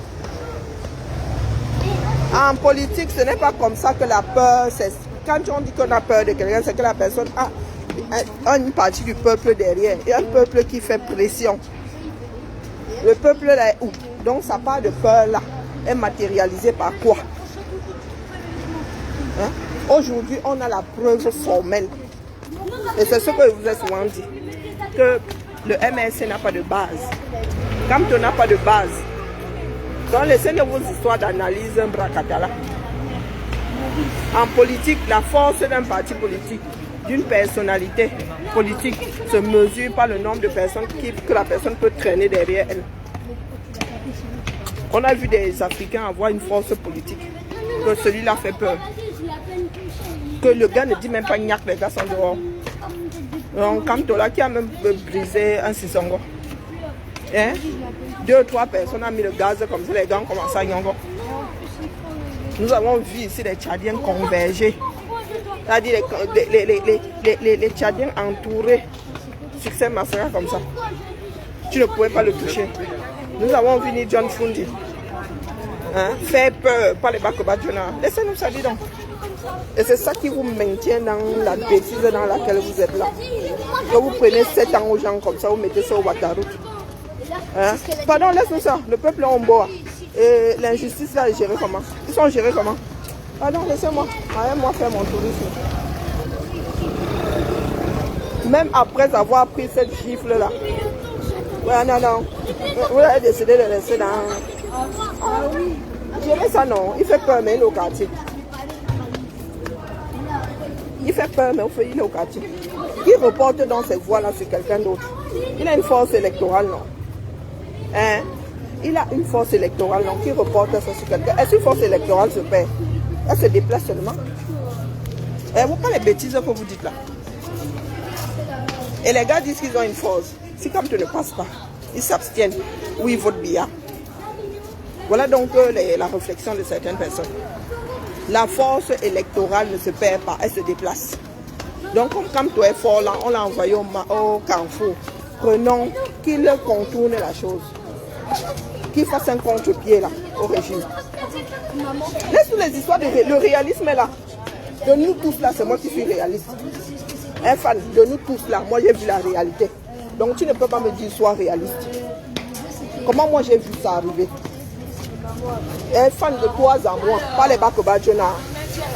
En politique, ce n'est pas comme ça que la peur, quand on dit qu'on a peur de quelqu'un, c'est que la personne a une partie du peuple derrière. Et un peuple qui fait pression. Le peuple là est où? Donc sa part de peur là est matérialisée par quoi? Hein? Aujourd'hui, on a la preuve formelle. Et c'est ce que je vous ai souvent dit. Que le MSC n'a pas de base. Quand on n'a pas de base, donc laissez-nous vos histoires d'analyse un bracatala. En politique, la force d'un parti politique, d'une personnalité politique, se mesure par le nombre de personnes que la personne peut traîner derrière elle. On a vu des Africains avoir une force politique, que celui-là fait peur. Que le gars ne dit même pas gnac, les gars sont dehors. Donc, Kamtola qui a même brisé un sisongo. Hein? 2 ou 3 personnes ont mis le gaz comme ça, les gars ont commencé à yongo. Nous avons vu ici les Tchadiens converger. C'est-à-dire les Tchadiens entourés sur ces massacres comme ça. Tu ne pouvais pas le toucher. Nous avons vu ni John Fundi. Hein? Faire peur par les Bakobadjona. Laissez-nous ça, dis donc. Et c'est ça qui vous maintient dans la bêtise dans laquelle vous êtes là. Que vous prenez 7 ans aux gens comme ça, vous mettez ça au Bataroute. Hein? Pardon, laisse-nous ça. Le peuple est en bois. Et l'injustice là est gérée comment? Ils sont gérés comment? Pardon, laissez-moi. Allez-moi faire mon tourisme. Même après avoir pris cette gifle là. Ouais, non, non. Vous avez décidé de rester dans... dirais ça non, il fait peur mais il est au quartier. Il fait peur mais il est au quartier. Qui reporte dans ces voix-là sur quelqu'un d'autre? Il a une force électorale, non? Hein? Il a une force électorale, non? Qui reporte ça sur quelqu'un? Est-ce qu'une force électorale se perd? Elle se déplace seulement? Et vous pas les bêtises que vous dites là? Et les gars disent qu'ils ont une force. Si comme tu ne passes pas, ils s'abstiennent ou ils votent bien. Voilà donc la réflexion de certaines personnes. La force électorale ne se perd pas, elle se déplace. Donc comme Kamto est fort là, on l'a envoyé au carrefour. Prenons qu'il contourne la chose. Qu'il fasse un contre-pied là, au régime. Laisse-nous les histoires, le réalisme est là. De nous tous là, c'est moi qui suis réaliste. Un fan, de nous tous là, moi j'ai vu la réalité. Donc tu ne peux pas me dire sois réaliste. Comment moi j'ai vu ça arriver? Un fan de toi à moi, pas les Bakobadjona,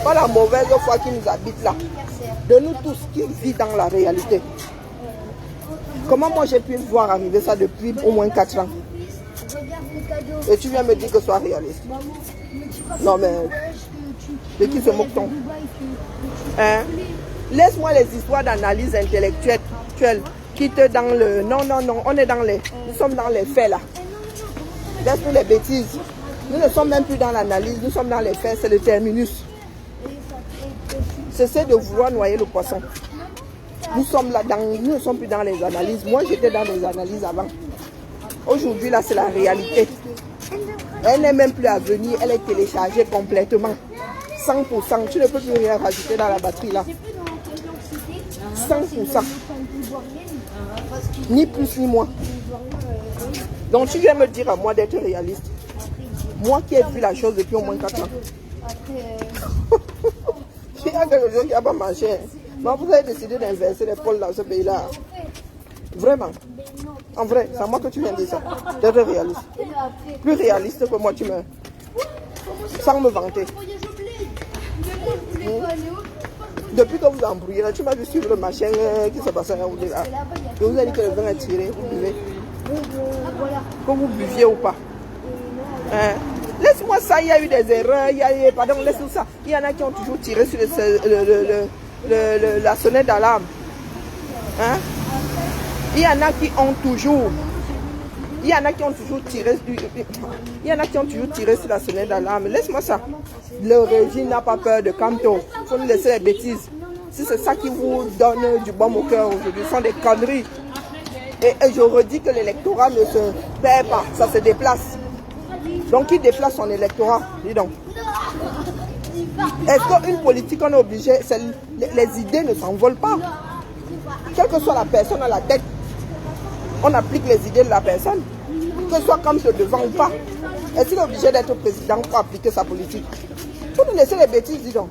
pas la mauvaise foi qui nous habite là. De nous tous qui vit dans la réalité. Comment moi j'ai pu voir arriver ça depuis au moins 4 ans? Et tu viens me dire que sois réaliste. Non mais, de qui se moque-t-on? Hein? Laisse-moi les histoires d'analyse intellectuelle qui te dans le... Non, non, non, on est dans les... Nous sommes dans les faits là. Laisse-nous les bêtises. Nous ne sommes même plus dans l'analyse, nous sommes dans les faits, c'est le terminus. Cessez de vouloir noyer le poisson. Nous sommes là, nous ne sommes plus dans les analyses. Moi, j'étais dans les analyses avant. Aujourd'hui, là, c'est la réalité. Elle n'est même plus à venir, elle est téléchargée complètement. 100%. Tu ne peux plus rien rajouter dans la batterie, là. 100%. Ni plus ni moins. Donc, tu viens me dire à moi d'être réaliste. Moi qui ai vu la chose depuis au moins 4 ans. Il y a quelque chose qui n'a pas marché. Mais vous avez décidé d'inverser les pôles dans ce pays-là. Vraiment. En vrai, c'est à moi que tu viens de dire ça. D'être réaliste. Plus réaliste que moi, tu me... Sans me vanter. Depuis que vous embrouillez, là, tu m'as vu suivre le machin qui se passait là. Je vous ai dit que le vin est tiré, vous buvez. Que vous buviez ou pas. Hein? Laisse-moi ça, il y a eu des erreurs, pardon, laisse-nous ça. Il y en a qui ont toujours tiré sur la sonnette d'alarme. Hein? Il y en a qui ont toujours tiré, il y en a qui ont toujours tiré sur la sonnette d'alarme. Laisse-moi ça. Le régime n'a pas peur de Kamto. Il faut nous laisser les bêtises. Si c'est ça qui vous donne du baume au cœur aujourd'hui, ce sont des conneries. Et je redis que l'électorat ne se perd pas, ça se déplace. Donc qui déplace son électorat? Dis donc. Est-ce qu'une politique, on est obligé, les idées ne s'envolent pas. Quelle que soit la personne à la tête, on applique les idées de la personne. Que ce soit comme devant ou pas. Est-ce qu'il est obligé d'être président pour appliquer sa politique? Faut nous laisser les bêtises, dis donc.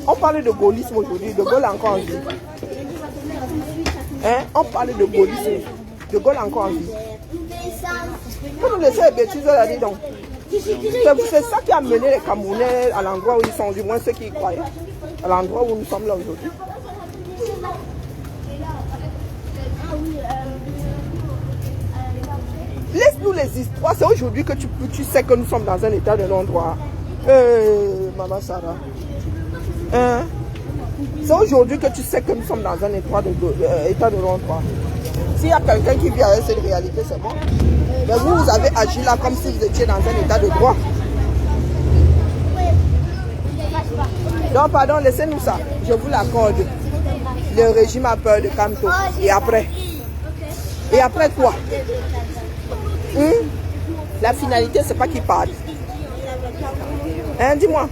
On parle de gaullisme aujourd'hui, De Gaulle est encore en vie. Hein? On parle de gaullisme, De Gaulle est encore en vie. Faut nous laisser les bêtises là, dis donc. C'est ça qui a mené les Camerounais à l'endroit où ils sont, du moins ceux qui y croyaient. À l'endroit où nous sommes là aujourd'hui. Laisse-nous les histoires. C'est aujourd'hui que tu sais que nous sommes dans un état de non-droit. Maman Sarah. Hein? C'est aujourd'hui que tu sais que nous sommes dans un état de non-droit. S'il y a quelqu'un qui vit avec cette réalité, c'est bon. Mais vous avez agi là comme si vous étiez dans un état de droit. Donc, pardon, laissez-nous ça. Je vous l'accorde. Le régime a peur de Kamto. Et après? Et après quoi? La finalité, c'est pas qu'il parle. Hein, dis-moi.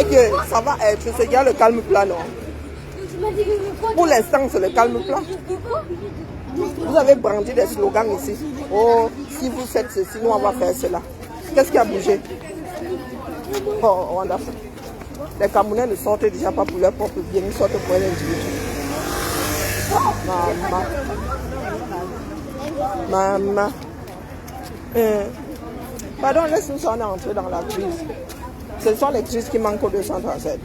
Et que ça va être, c'est bien le calme plat, non? Pour l'instant, c'est le calme plat. Vous avez brandi des slogans ici. Oh, si vous faites ceci, nous on va faire cela. Qu'est-ce qui a bougé? Oh, wonderful. Les Camerounais ne sortent déjà pas pour leur propre bien, ils sortent pour l'individu. Maman. Pardon, laisse-nous ça, on est entré dans la crise. Ce sont les crises qui manquent au 237.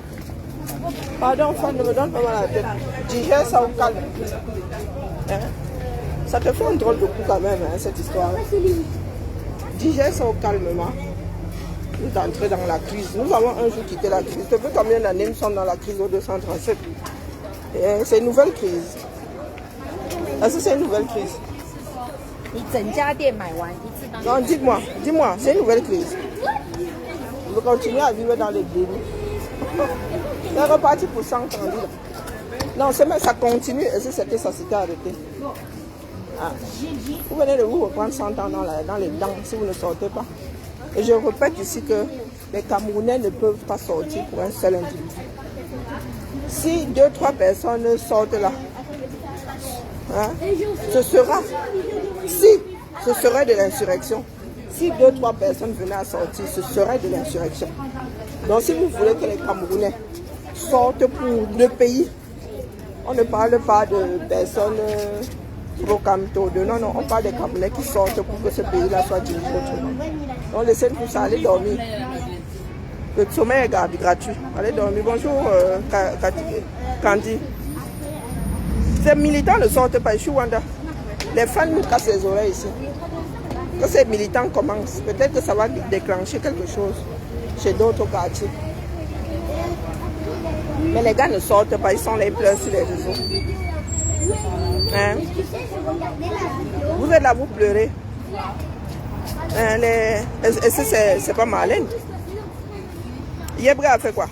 Pardon, fan, ne me donne pas mal la tête. Digère ça au calme. Hein? Ça te fait un drôle de coup quand même, hein, cette histoire. Digère ça calmement. Nous d'entrer dans la crise. Nous avons un jour quitté la crise. Depuis combien d'années nous sommes dans la crise au 237? C'est une nouvelle crise. Est-ce que c'est une nouvelle crise? Non, dis-moi, c'est une nouvelle crise. Vous continuez à vivre dans les dénis. C'est reparti pour 100 ans. Non, ça continue et si c'était ça s'était arrêté. Ah. Vous venez de vous reprendre 100 ans dans les dents si vous ne sortez pas. Et je répète ici que les Camerounais ne peuvent pas sortir pour un seul individu. Si 2-3 personnes sortent là, hein, ce serait de l'insurrection. Si 2-3 personnes venaient à sortir, ce serait de l'insurrection. Donc si vous voulez que les Camerounais sortent pour le pays, on ne parle pas de personnes non, on parle des Camerounais qui sortent pour que ce pays-là soit dirigé autrement. Donc laissez tout ça, allez dormir. Le sommeil est gratuit. Allez dormir. Bonjour Candy. Ces militants ne sortent pas, je suis Wanda. Les fans nous cassent les oreilles ici. Quand ces militants commencent, peut-être que ça va déclencher quelque chose chez d'autres quartiers. Mais les gars ne sortent pas, ils sont là, ils pleurent sur les réseaux. Hein? Vous êtes là, vous pleurez. Hein, c'est pas malin. Yébré a fait quoi?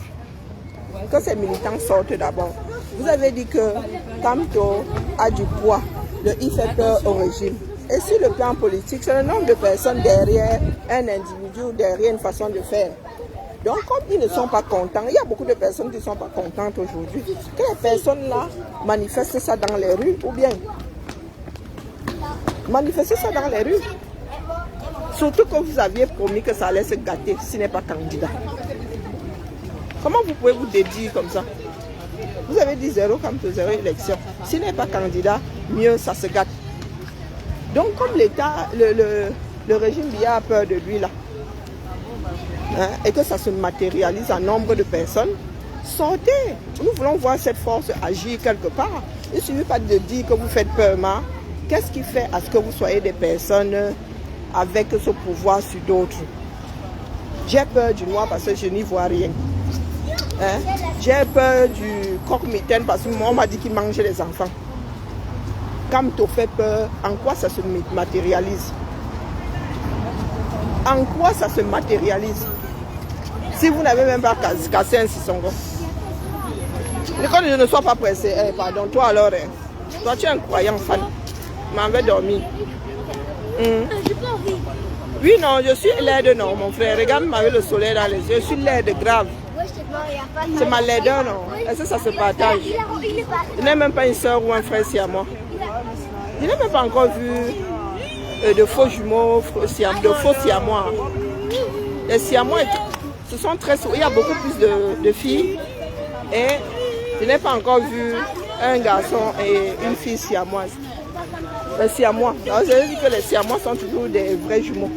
Que ces militants sortent d'abord. Vous avez dit que Kamto a du poids, il fait peur au régime. Et sur le plan politique, c'est le nombre de personnes derrière un individu, derrière une façon de faire. Donc, comme ils ne sont pas contents, il y a beaucoup de personnes qui ne sont pas contentes aujourd'hui. Que les personnes-là manifestent ça dans les rues ou bien manifester ça dans les rues. Surtout que vous aviez promis que ça allait se gâter s'il n'est pas candidat. Comment vous pouvez vous dédier comme ça? Vous avez dit 0 comme 0 élection. S'il n'est pas candidat, mieux ça se gâte. Donc comme l'État, le régime Biya a peur de lui là, hein, et que ça se matérialise en nombre de personnes, sortez. Nous voulons voir cette force agir quelque part. Il ne suffit pas de dire que vous faites peur, mais qu'est-ce qui fait à ce que vous soyez des personnes avec ce pouvoir sur d'autres? J'ai peur du noir parce que je n'y vois rien. Hein? J'ai peur du croque-mitaine parce que moi on m'a dit qu'il mangeait les enfants. Quand tu fais peur, en quoi ça se matérialise? En quoi ça se matérialise? Si vous n'avez même pas cassé un sissongo. Quand je ne sois pas pressé, pardon, toi alors, toi tu es un croyant fan. M'en vais dormir. Oui, non, je suis laide, non, mon frère. Regarde-moi avec le soleil dans les yeux. Je suis laide, grave. C'est ma laideur, non. Est-ce que ça se partage? Je n'ai même pas une soeur ou un frère siamois. Je n'ai même pas encore vu de faux jumeaux, de faux siamois. Les siamois, ce sont très souvent. Il y a beaucoup plus de filles. Et je n'ai pas encore vu un garçon et une fille siamoise. Les siamois. Alors, je dis que les siamois sont toujours des vrais jumeaux.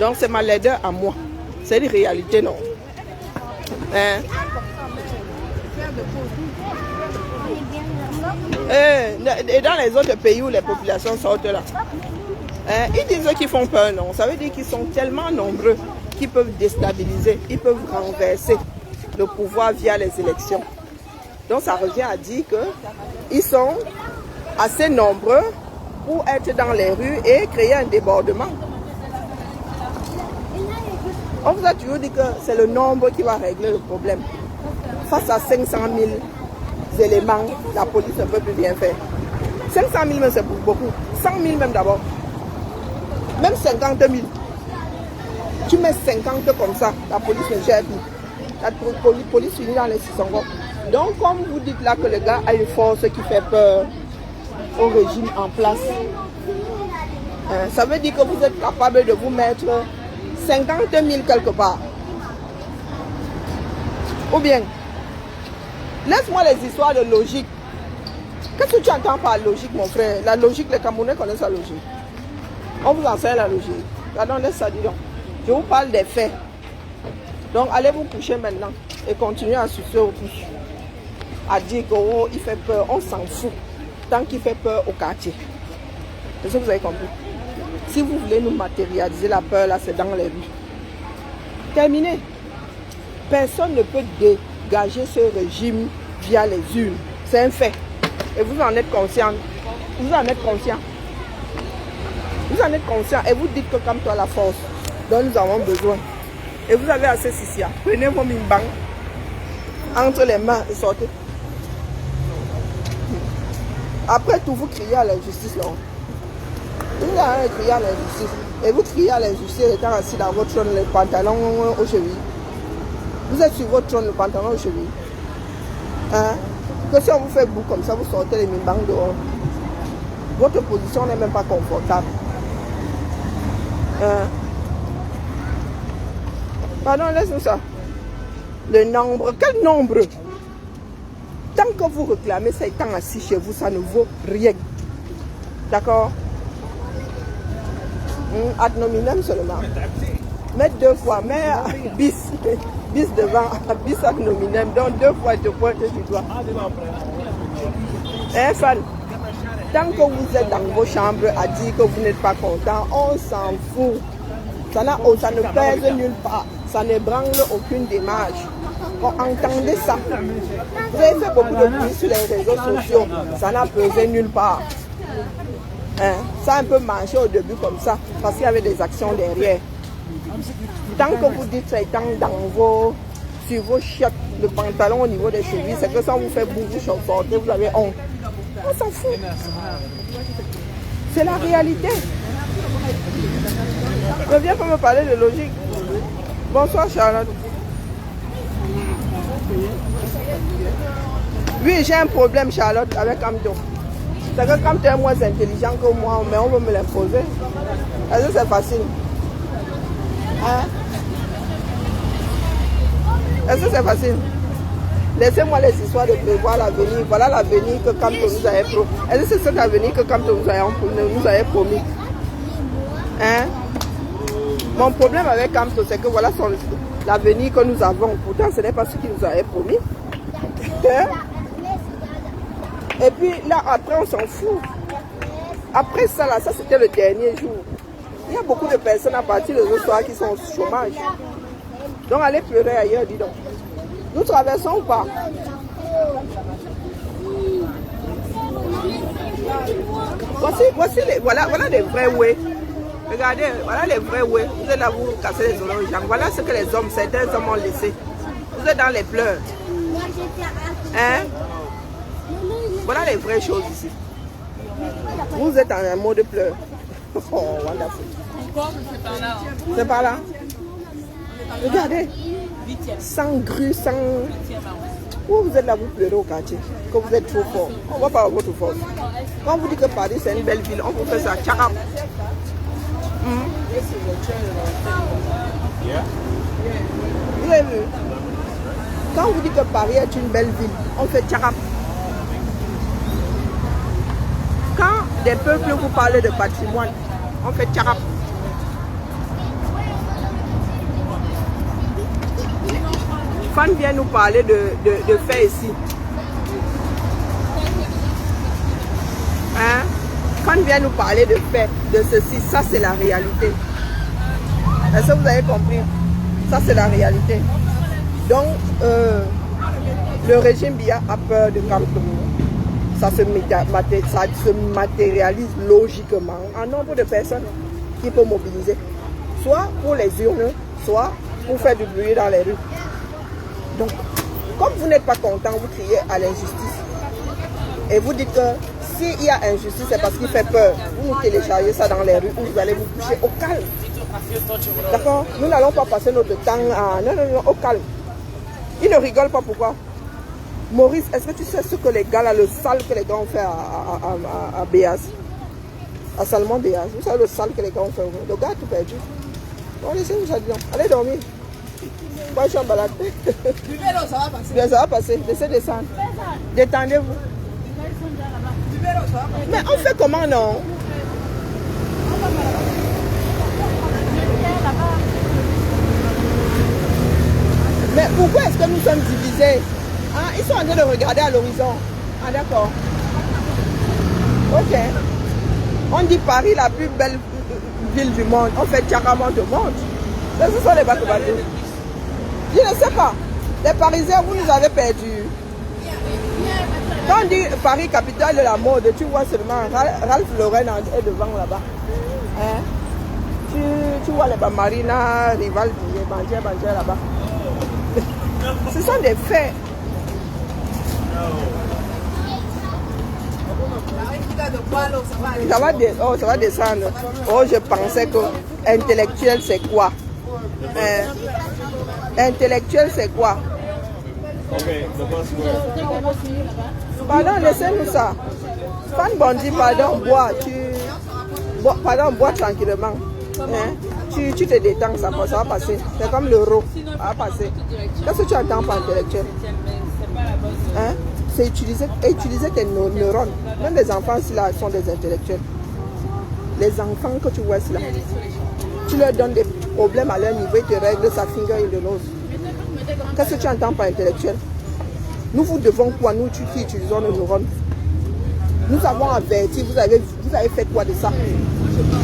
Donc c'est ma laideur à moi. C'est une réalité, non. Hein? Et dans les autres pays où les populations sortent là, hein, ils disent qu'ils font peur, non. Ça veut dire qu'ils sont tellement nombreux qu'ils peuvent déstabiliser, ils peuvent renverser le pouvoir via les élections. Donc ça revient à dire qu'ils sont assez nombreux pour être dans les rues et créer un débordement. On vous a toujours dit que c'est le nombre qui va régler le problème. Face à 500 000 éléments, la police ne peut plus rien faire. 500 000 même c'est beaucoup. 100 000 même d'abord. Même 50 000. Tu mets 50 comme ça, la police ne gère plus. La police finit dans les 600. Donc comme vous dites là que le gars a une force qui fait peur au régime en place, ça veut dire que vous êtes capable de vous mettre 50 000 quelque part. Ou bien, laisse-moi les histoires de logique. Qu'est-ce que tu entends par logique, mon frère? La logique, les Camerounais connaissent la logique. On vous enseigne la logique. Pardon, laisse ça, dis donc. Je vous parle des faits. Donc, allez vous coucher maintenant et continuez à sucer au pouce. À dire qu'il fait peur, on s'en fout. important qui fait peur au quartier. Est-ce que vous avez compris? Si vous voulez nous matérialiser la peur, là, c'est dans les rues. Terminé. Personne ne peut dégager ce régime via les urnes. C'est un fait. Et vous en êtes conscient. Vous en êtes conscient. Vous en êtes conscient. Et vous dites que comme toi, la force dont nous avons besoin. Et vous avez assez Sissia. Prenez vos mimbangs entre les mains et sortez. Après tout, vous criez à l'injustice. Vous allez crier à l'injustice. Et vous criez à l'injustice étant assis dans votre trône, le pantalon aux chevilles. Vous êtes sur votre trône, le pantalon aux chevilles. Hein? Que si on vous fait bout comme ça, vous sortez les mimbangs dehors. Votre position n'est même pas confortable. Hein? Pardon, laisse-nous ça. Le nombre. Quel nombre? Tant que vous réclamez ça étant assis chez vous, ça ne vaut rien. D'accord? Ad nominem seulement. Mettre 2 fois, mais bis devant, bis ad nominem. Donc 2 fois, te pointe du doigt. Hein, fan? Tant que vous êtes dans vos chambres à dire que vous n'êtes pas content, on s'en fout. Ça ne pèse nulle part. Ça n'ébranle aucune démarche. Entendez ça. Vous avez fait beaucoup de bruit sur les réseaux sociaux. Ça n'a pesé nulle part. Hein? Ça a un peu marché au début comme ça, parce qu'il y avait des actions derrière. Tant que vous dites ça étant sur vos chiottes, le pantalon au niveau des chevilles, c'est que ça vous fait beaucoup sortir, vous avez honte. On s'en fout. C'est la réalité. Ne viens pas me parler de logique. Bonsoir Charlotte. Oui, j'ai un problème Charlotte avec Amdo. C'est que quand tu es moins intelligent que moi, mais on veut me l'imposer. Est-ce que c'est facile? Hein? Est-ce que c'est facile? Laissez-moi les histoires de prévoir l'avenir. Voilà l'avenir que Kamto nous avait promis. Est-ce que c'est cet avenir que Kamto nous avait promis? Hein? Mon problème avec Kamto, c'est que voilà l'avenir que nous avons. Pourtant, ce n'est pas ce qu'il nous avait promis. Hein? Et puis là, après, on s'en fout. Après ça, là, ça c'était le dernier jour. Il y a beaucoup de personnes à partir de ce soir qui sont au chômage. Donc, allez pleurer ailleurs, dis donc. Nous traversons ou pas? Voilà les vrais ouais. Regardez, voilà les vrais ouais. Vous êtes là, vous cassez les oreilles aux gens. Voilà ce que les hommes, certains hommes ont laissé. Vous êtes dans les pleurs. Hein? Voilà les vraies choses ici. Vous êtes en un mode de pleurs. Oh, wonderful. C'est par là. Regardez. Sans grue, sans... Vous êtes là, vous pleurez au quartier. Que vous êtes trop fort. On ne va pas votre force. Quand on vous dit que Paris c'est une belle ville, on vous fait ça. Tchakap. Vous avez vu? Quand on vous dit que Paris est une belle ville, on fait tchakap. Quand des peuples vous parlent de patrimoine, on fait tchakap. Fan vient nous parler de faits ici. Hein? Fan vient nous parler de faits, de ceci. Ça, c'est la réalité. Est-ce que vous avez compris? Ça, c'est la réalité. Donc, le régime Biya a peur de Kamto. Ça se matérialise logiquement en nombre de personnes qui peuvent mobiliser. Soit pour les urnes, soit pour faire du bruit dans les rues. Donc, comme vous n'êtes pas content, vous criez à l'injustice. Et vous dites que s'il y a injustice, c'est parce qu'il fait peur. Vous téléchargez ça dans les rues où vous allez vous coucher au calme. D'accord? Nous n'allons pas passer notre temps à... Non, au calme. Ils ne rigolent pas, pourquoi? Maurice, est-ce que tu sais ce que les gars, là, le sale que les gars ont fait à Béas? À Salmon Béas. Vous savez le sale que les gars ont fait? Le gars a tout perdu. Bon, laissez-nous ça, disons. Allez dormir. Moi, je suis en balade. Ça va passer. Bien, ça va passer. Laissez descendre. Détendez-vous. Mais on fait comment, non? Mais pourquoi est-ce que nous sommes divisés? Ah, ils sont en train de regarder à l'horizon. Ah, d'accord. Ok. On dit Paris, la plus belle ville du monde. On fait Tchakaman de monde. Ce sont les bateaux. Je ne sais pas. Les Parisiens, vous nous avez perdus. Quand on dit Paris, capitale de la mode, tu vois seulement Ralph Lauren est devant là-bas. Hein? Tu vois les Marina, Rival, Bandier là-bas. Ce sont des faits. Ça va descendre. Oh, je pensais que intellectuel c'est quoi? Intellectuel c'est quoi? Pardon, laissez-nous ça. Fan Bondi, pardon, bois. Bois tranquillement. Hein? Tu te détends, ça va passer. C'est comme l'euro. Ça va passer. Qu'est-ce que tu entends par intellectuel? Hein? C'est utiliser tes neurones. Même les enfants là sont des intellectuels. Les enfants que tu vois là, tu leur donnes des problèmes à leur niveau, ils te règlent sa finger in the nose. Qu'est-ce que tu entends par intellectuel? Nous vous devons quoi, nous qui utilisons nos neurones? Nous avons averti, vous avez fait quoi de ça?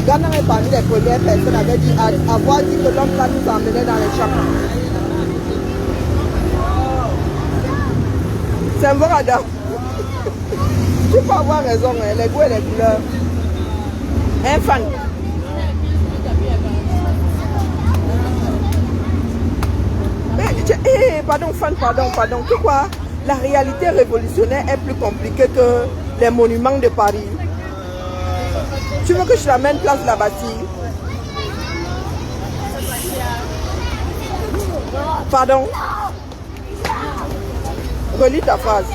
Ghana est parmi les premières personnes à avoir dit que l'homme va nous emmener dans les champs. C'est un bon radar. Tu peux avoir raison, hein, les goûts et les couleurs. Un fan. Pardon, fan, pardon. Pourquoi la réalité révolutionnaire est plus compliquée que les monuments de Paris? Tu veux que je l'amène place de la Bastille? Pardon? Relis ta phrase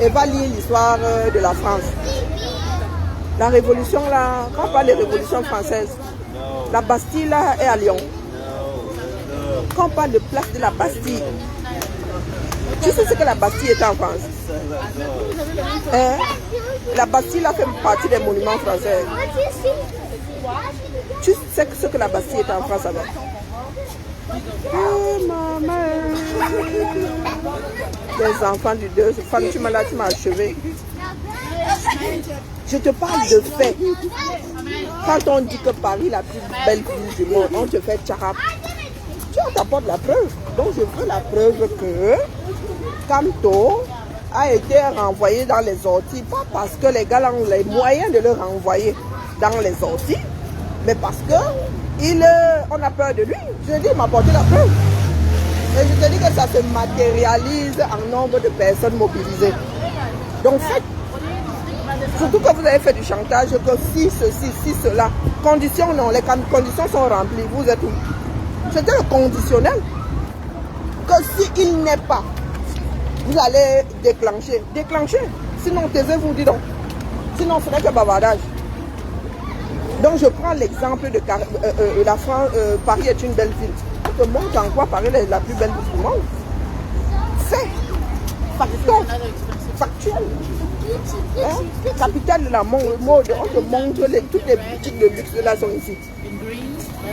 et va lire l'histoire de la France. La révolution là, quand on parle de révolution française, la Bastille là est à Lyon. Quand on parle de place de la Bastille, tu sais ce que la Bastille est en France? Hein? La Bastille là fait partie des monuments français. Tu sais ce que la Bastille est en France avec? Oh, maman. Les enfants du 2, femme, tu m'as achevé. Je te parle de fait. Quand on dit que Paris est la plus belle ville du monde, on te fait tcharap. Tu t'apportes la preuve. Donc je veux la preuve que Camto a été renvoyé dans les orties, pas parce que les gars ont les moyens de le renvoyer dans les orties, mais parce que on a peur de lui. Je dis, il m'a apporté la preuve. Et je te dis que ça se matérialise en nombre de personnes mobilisées. Donc faites. Surtout que vous avez fait du chantage, que si ceci, si cela. Conditions, non, les conditions sont remplies. Vous êtes où? C'était le conditionnel. Que s'il n'est pas, vous allez déclencher. Déclencher. Sinon, taisez-vous, dis donc. Sinon, ce n'est que bavardage. Donc, je prends l'exemple de la France. Paris est une belle ville. On te montre en quoi Paris est la plus belle ville du monde. Fait. Factuel. Hein? Capitale de la mode. On te montre toutes les boutiques de luxe là sont ici.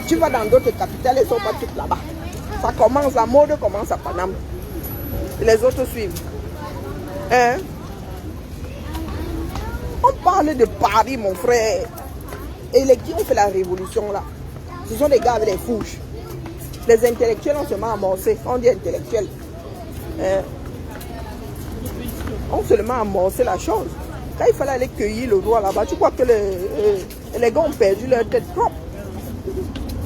Tu vas dans d'autres capitales, elles ne sont pas toutes là-bas. Ça commence, la mode commence à Paname. Les autres suivent. Hein? On parle de Paris, mon frère. Et les qui ont fait la révolution là, ce sont des gars avec des fouches. Les intellectuels ont seulement amorcé. On dit intellectuels. Hein? On seulement amorcé la chose. Quand il fallait aller cueillir le roi là-bas, tu crois que les gars ont perdu leur tête propre.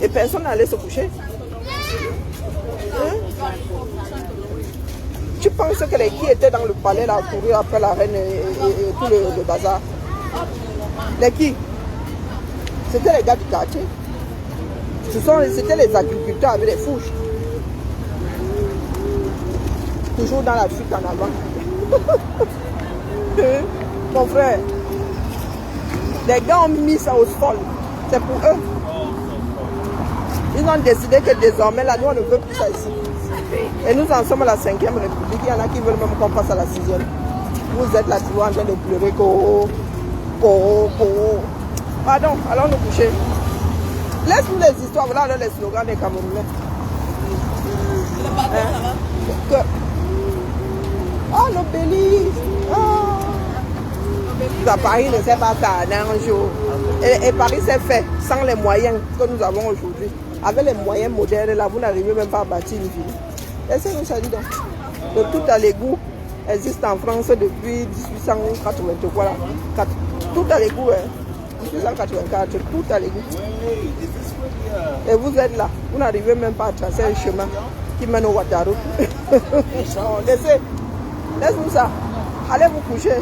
Et personne n'allait se coucher. Hein? Tu penses que les qui étaient dans le palais là, courir après la reine et tout le bazar? Les qui? C'était les gars du quartier. C'était les agriculteurs avec des fouches. Toujours dans la fuite en avant. Mon frère, les gars ont mis ça au sol. C'est pour eux. Ils ont décidé que désormais, là, nous, on ne veut plus ça ici. Et nous en sommes à la 5e République. Il y en a qui veulent même qu'on passe à la 6e. Vous êtes là, toujours en train de pleurer. Pardon, allons nous coucher. Laisse-nous les histoires. Voilà les slogans des Camerounais. Hein? Oh, l'obélisque. Oh. Paris ne sait pas ça en un jour. Et Paris s'est fait sans les moyens que nous avons aujourd'hui. Avec les moyens modernes, là, vous n'arrivez même pas à bâtir une ville. Laissez-nous ça, dis donc. Le tout à l'égout existe en France depuis 1880. Voilà. Tout à l'égout, hein. 1884, tout à l'égout. Et vous êtes là. Vous n'arrivez même pas à tracer un chemin qui mène au Ouattaro. Laisse-nous ça. Allez vous coucher.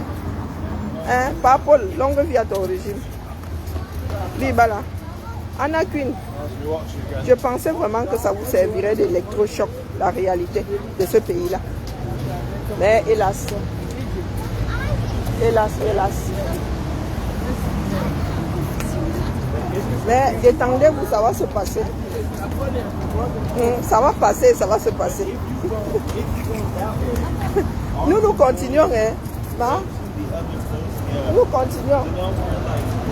Hein? Pas Paul, longue vie à ton régime. Libala. Anna Queen, je pensais vraiment que ça vous servirait d'électrochoc, la réalité de ce pays-là. Mais hélas. Hélas, hélas. Mais détendez-vous, ça va se passer. Ça va passer, ça va se passer. Nous continuons, hein. Nous continuons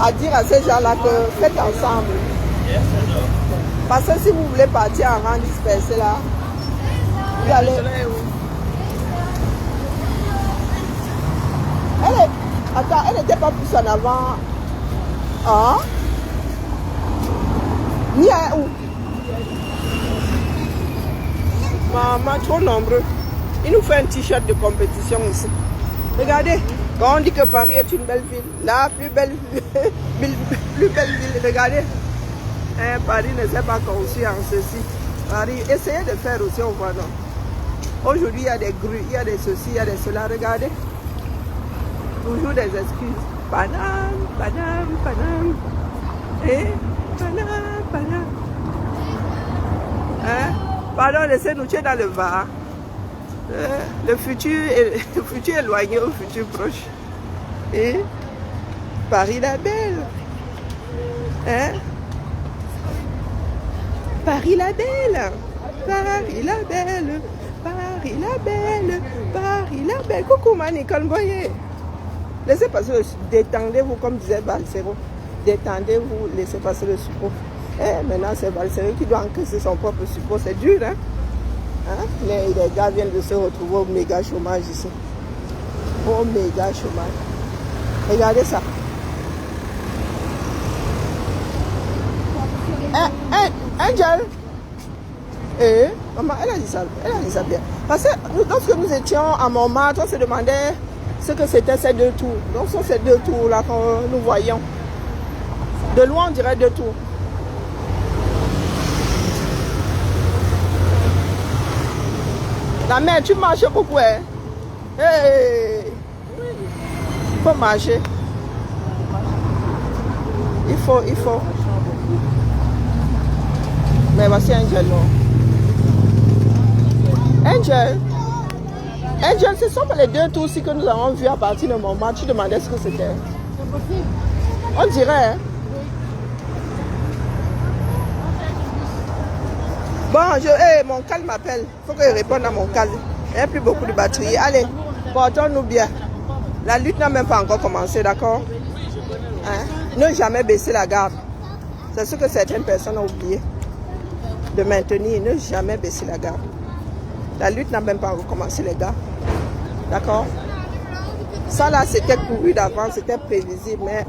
à dire à ces gens-là que faites ensemble. Parce que si vous voulez partir en rang dispersé là, vous allez... Attends, elle n'était pas plus en avant. Hein? Ni à où? Maman, trop nombreux. Il nous fait un t-shirt de compétition ici. Regardez, quand on dit que Paris est une belle ville, la plus belle ville, regardez. Hein, Paris ne s'est pas conçu en ceci. Paris, essayez de faire aussi au voisin. Aujourd'hui, il y a des grues, il y a des ceci, il y a des cela. Regardez. Toujours des excuses. Paname, paname, paname. Eh, paname, paname. Hein? Pardon, laissez-nous tuer dans le Var. Le futur éloigné au futur proche. Et Paris la belle. Hein? Paris la belle. Paris la belle. Paris la belle. Paris la belle. Coucou Mani Colboyer. Laissez passer le... Détendez-vous comme disait Balsero. Détendez-vous, laissez passer le suppôt. Eh, maintenant c'est Balsero qui doit encaisser son propre suppôt. C'est dur, hein? Hein? Les gars viennent de se retrouver au méga chômage ici. Au méga chômage. Regardez ça. Angel. Maman, elle a dit ça. Elle a dit ça bien. Parce que lorsque nous étions à Montmartre, on se demandait ce que c'était ces deux tours. Donc ce sont ces deux tours là que nous voyons. De loin on dirait deux tours. La mère, tu marches beaucoup, hein? Hey! Il faut marcher. Il faut. Mais voici Angel. Angel, ce sont les deux tours que nous avons vus à partir de moment. Tu demandais ce que c'était. On dirait, hein? Bon, mon cal m'appelle. Il faut que je réponde à mon cal. Il n'y a plus beaucoup de batterie. Allez, portons-nous bien. La lutte n'a même pas encore commencé, d'accord? Hein? Ne jamais baisser la garde. C'est ce que certaines personnes ont oublié. De maintenir, ne jamais baisser la garde. La lutte n'a même pas encore commencé, les gars. D'accord? Ça là, c'était couru d'avance, c'était prévisible, mais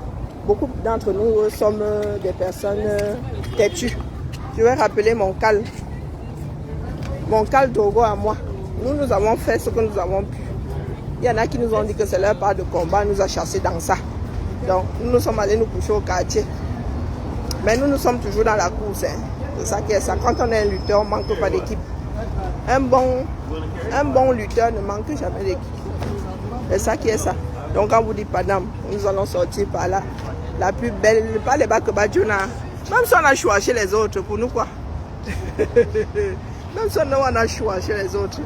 beaucoup d'entre nous sommes des personnes têtues. Je vais rappeler mon cal. Mon cal Togo à moi. Nous avons fait ce que nous avons pu. Il y en a qui nous ont dit que c'est leur part de combat, nous a chassés dans ça. Donc, nous sommes allés nous coucher au quartier. Mais nous sommes toujours dans la course. Hein. C'est ça qui est ça. Quand on est un lutteur, on ne manque pas d'équipe. Un bon lutteur ne manque jamais d'équipe. C'est ça qui est ça. Donc, quand vous dites Paname, nous allons sortir par là. La plus belle, pas les bacs Badjuna. Même si on a choisi les autres, pour nous quoi. Même si on a choisi les autres.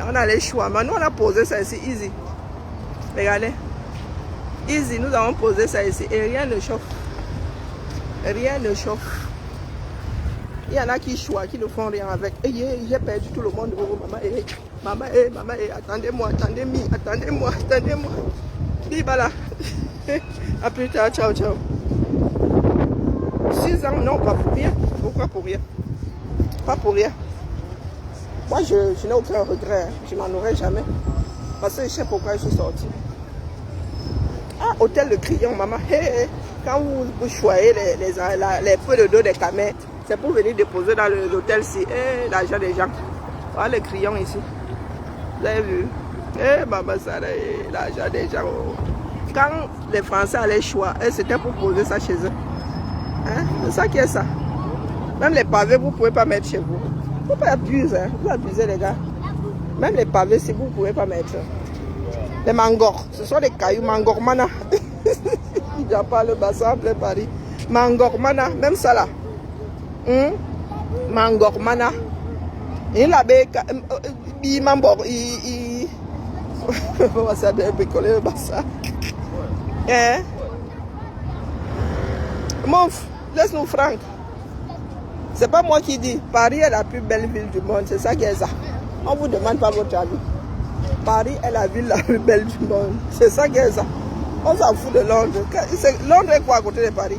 On a les choix. Mais nous on a posé ça ici, easy. Regardez. Easy, nous avons posé ça ici. Et rien ne chauffe. Rien ne chauffe. Il y en a qui choisissent, qui ne font rien avec. J'ai perdu tout le monde. Maman, maman, attendez-moi, attendez-moi. Viva là. A plus tard, ciao, ciao. 6 ans, non, pas pour rien. Pourquoi pour rien? Pas pour rien. Moi, je n'ai aucun regret. Je n'en aurai jamais. Parce que je sais pourquoi je suis sortie. Ah, hôtel de Crillon, maman. Hey, quand vous choyez les feux de dos des camels, c'est pour venir déposer dans l'hôtel-ci. Hey, l'argent des gens. Voilà le Crillon ici. Vous avez vu? Eh, maman, ça, l'argent des gens. Quand les Français allaient choisir, c'était pour poser ça chez eux. Hein? C'est ça qui est ça. Même les pavés, vous ne pouvez pas mettre chez vous. Il ne faut pas abuser, hein? Vous abusez, les gars. Même les pavés, si vous ne pouvez pas mettre. Les mangors, ce sont des cailloux mangormana. Il n'y a pas le bassin en plein Paris. Mangormana, même ça là. Mangormana. Il a il on va ça décoller le bassin. Hein? Mouf, laisse-nous Franck. C'est pas moi qui dis. Paris est la plus belle ville du monde. C'est ça qui est ça. On vous demande pas votre avis. Paris est la ville la plus belle du monde. C'est ça qui est ça. On s'en fout de Londres. Londres est quoi à côté de Paris?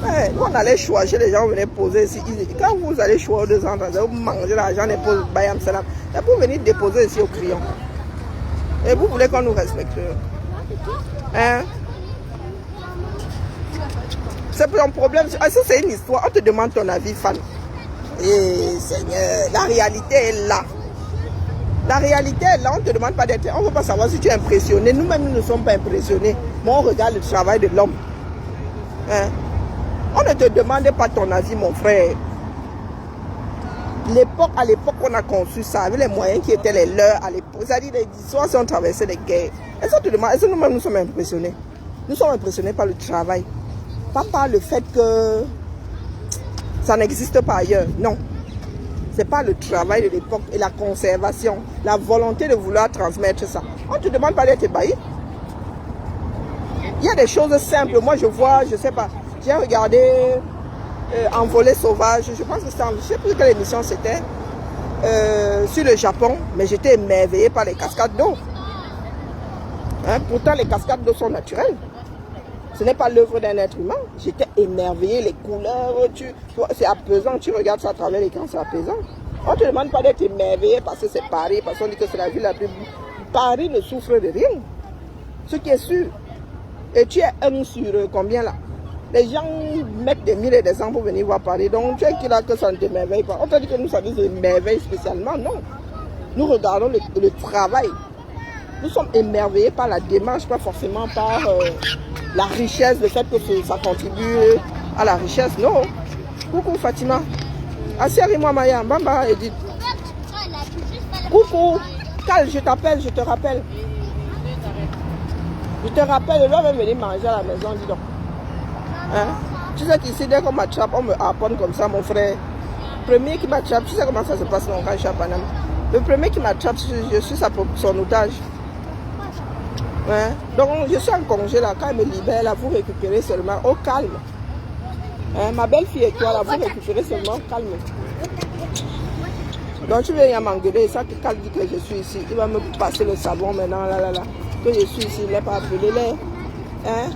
Ouais, nous on allait choisir, les gens venaient poser ici. Quand vous allez choisir 2 ans, vous mangez l'argent et posez Bayam Salam. C'est pour venir déposer ici au Crillon. Et vous voulez qu'on nous respecte? Hein? C'est un problème. Ça, c'est une histoire. On te demande ton avis, fan. Et Seigneur, la réalité est là. La réalité est là. On ne te demande pas d'être. On ne veut pas savoir si tu es impressionné. Nous-mêmes, nous ne sommes pas impressionnés. Mais on regarde le travail de l'homme. Hein? On ne te demandait pas ton avis, mon frère. À l'époque, on a conçu ça avec les moyens qui étaient les leurs à l'époque. C'est-à-dire, les histoires, si on traversait les guerres. Est-ce que nous-mêmes, nous sommes impressionnés? Nous sommes impressionnés par le travail. Pas par le fait que ça n'existe pas ailleurs. Non. Ce n'est pas le travail de l'époque et la conservation, la volonté de vouloir transmettre ça. On ne te demande pas d'être ébahi. Il y a des choses simples. Moi, je vois, je ne sais pas. J'ai regardé Envolée sauvage. Je pense que c'était, je ne sais plus quelle émission c'était. Sur le Japon. Mais j'étais émerveillée par les cascades d'eau. Hein, pourtant, les cascades d'eau sont naturelles. Ce n'est pas l'œuvre d'un être humain. J'étais émerveillée, les couleurs, c'est apaisant. Tu regardes ça à travers l'écran, c'est apaisant. On ne te demande pas d'être émerveillé parce que c'est Paris, parce qu'on dit que c'est la ville la plus... Paris ne souffre de rien. Ce qui est sûr. Et tu es un sur combien là? Les gens mettent des milliers et des cents pour venir voir Paris. Donc tu es qui là que ça ne t'émerveille pas? On te dit que nous, ça nous émerveille spécialement. Non. Nous regardons le travail. Nous sommes émerveillés par la démarche, pas forcément par la richesse, le fait que ça contribue à la richesse. Non. Coucou Fatima. Asseyez-moi Maya. Bamba Edith. Coucou. Cal, je t'appelle, je te rappelle. Je te rappelle, elle va même venir manger à la maison, dis donc. Hein? Tu sais qu'ici, dès qu'on m'attrape, on me harponne comme ça, mon frère. Le premier qui m'attrape, tu sais comment ça se passe quand je suis à Paname. Le premier qui m'attrape, je suis son otage. Hein? Donc, je suis en congé là. Quand elle me libère, là, vous récupérez seulement au calme. Hein? Ma belle-fille et toi, là, vous récupérez seulement au calme. Donc, tu viens m'engueuler. Ça, que Cal dit que je suis ici. Il va me passer le savon maintenant, là. Que je suis ici, il n'est pas appelé. Hein?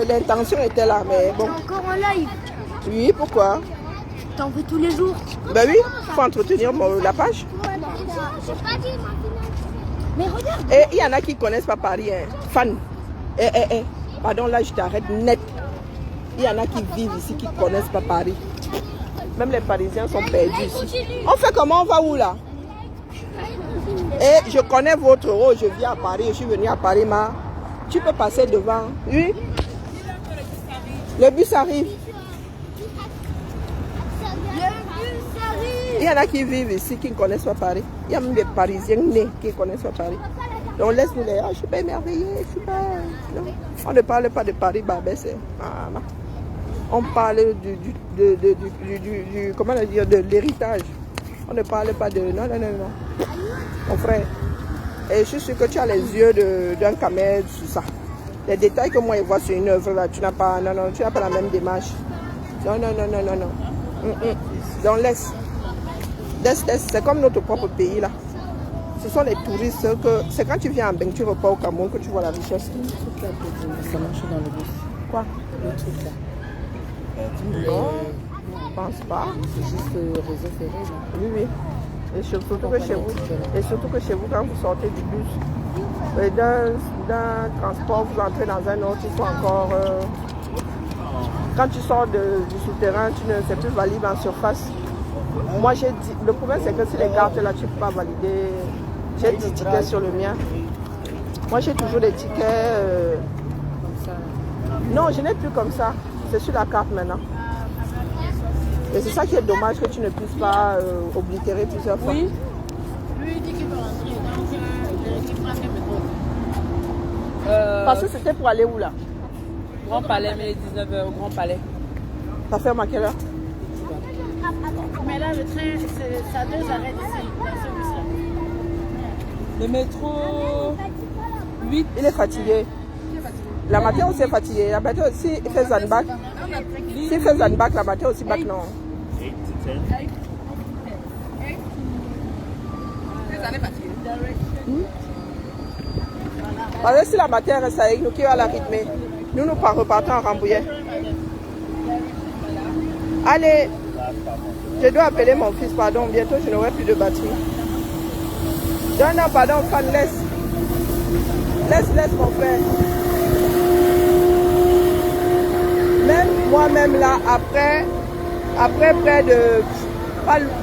L'intention était là, mais bon. T'es encore en live? Oui, pourquoi? T'en fais tous les jours? Ben oui, il faut entretenir la page. Mais regarde. Et il y en a qui ne connaissent pas Paris, hein. Fan. Pardon, là je t'arrête net. Il y en a qui vivent ici, qui ne connaissent pas Paris. Même les Parisiens sont perdus ici. On fait comment? On va où là? Et je connais votre rôle, je viens à Paris, je suis venu à Paris, ma. Tu peux passer devant. Oui? Le bus arrive. Il y en a qui vivent ici, qui ne connaissent pas Paris. Il y a même des Parisiens nés qui ne connaissent pas Paris. Donc laisse-nous les... Ah, je ne suis pas émerveillée, je suis pas... Non. On ne parle pas de Paris, Barbès. On parle comment dire, de l'héritage. On ne parle pas de... Non. Mon frère. Et je suis sûr que tu as les yeux d'un camel sur ça. Les détails que moi je vois sur une œuvre là, tu n'as pas... Non, tu n'as pas la même démarche. Non. Donc laisse. C'est comme notre propre pays là. Ce sont les touristes que... C'est quand tu viens en Beng, tu repars au Cameroun que tu vois la richesse. Ça marche dans le bus. Quoi? Le truc là. Non, je pense pas. C'est juste réseau ferré là. Oui. Et surtout que chez vous, quand vous sortez du bus, Et d'un transport, vous entrez dans un autre, il faut encore... quand tu sors du souterrain, tu ne sais plus valider en surface. Moi, j'ai dit... Le problème, c'est que si les cartes là, tu ne peux pas valider. J'ai 10 tickets sur le mien. Moi, j'ai toujours des tickets... Non, je n'ai plus comme ça. C'est sur la carte maintenant. Et c'est ça qui est dommage que tu ne puisses pas oblitérer plusieurs fois. Oui. Lui, il dit qu'il peut rentrer. Donc, il prend quel métro? Parce que c'était pour aller où là? Grand Palais, mais 19h au Grand Palais. Ça ferme à quelle heure? Mais là, le train, ça a 2 arrêts d'ici, dans ce bus-là. Le métro 8. Il est fatigué. La matin aussi est fatigué. La matin aussi, il fait Zanbach. S'il fait Zanbach, la matin aussi bac non. Parce que si la matin reste avec nous, qui va la rythmer? Nous repartons en Rambouillet. Allez, je dois appeler mon fils, pardon, bientôt je n'aurai plus de batterie. Non, pardon, fan, laisse. Laisse mon frère. Même moi-même là, après près de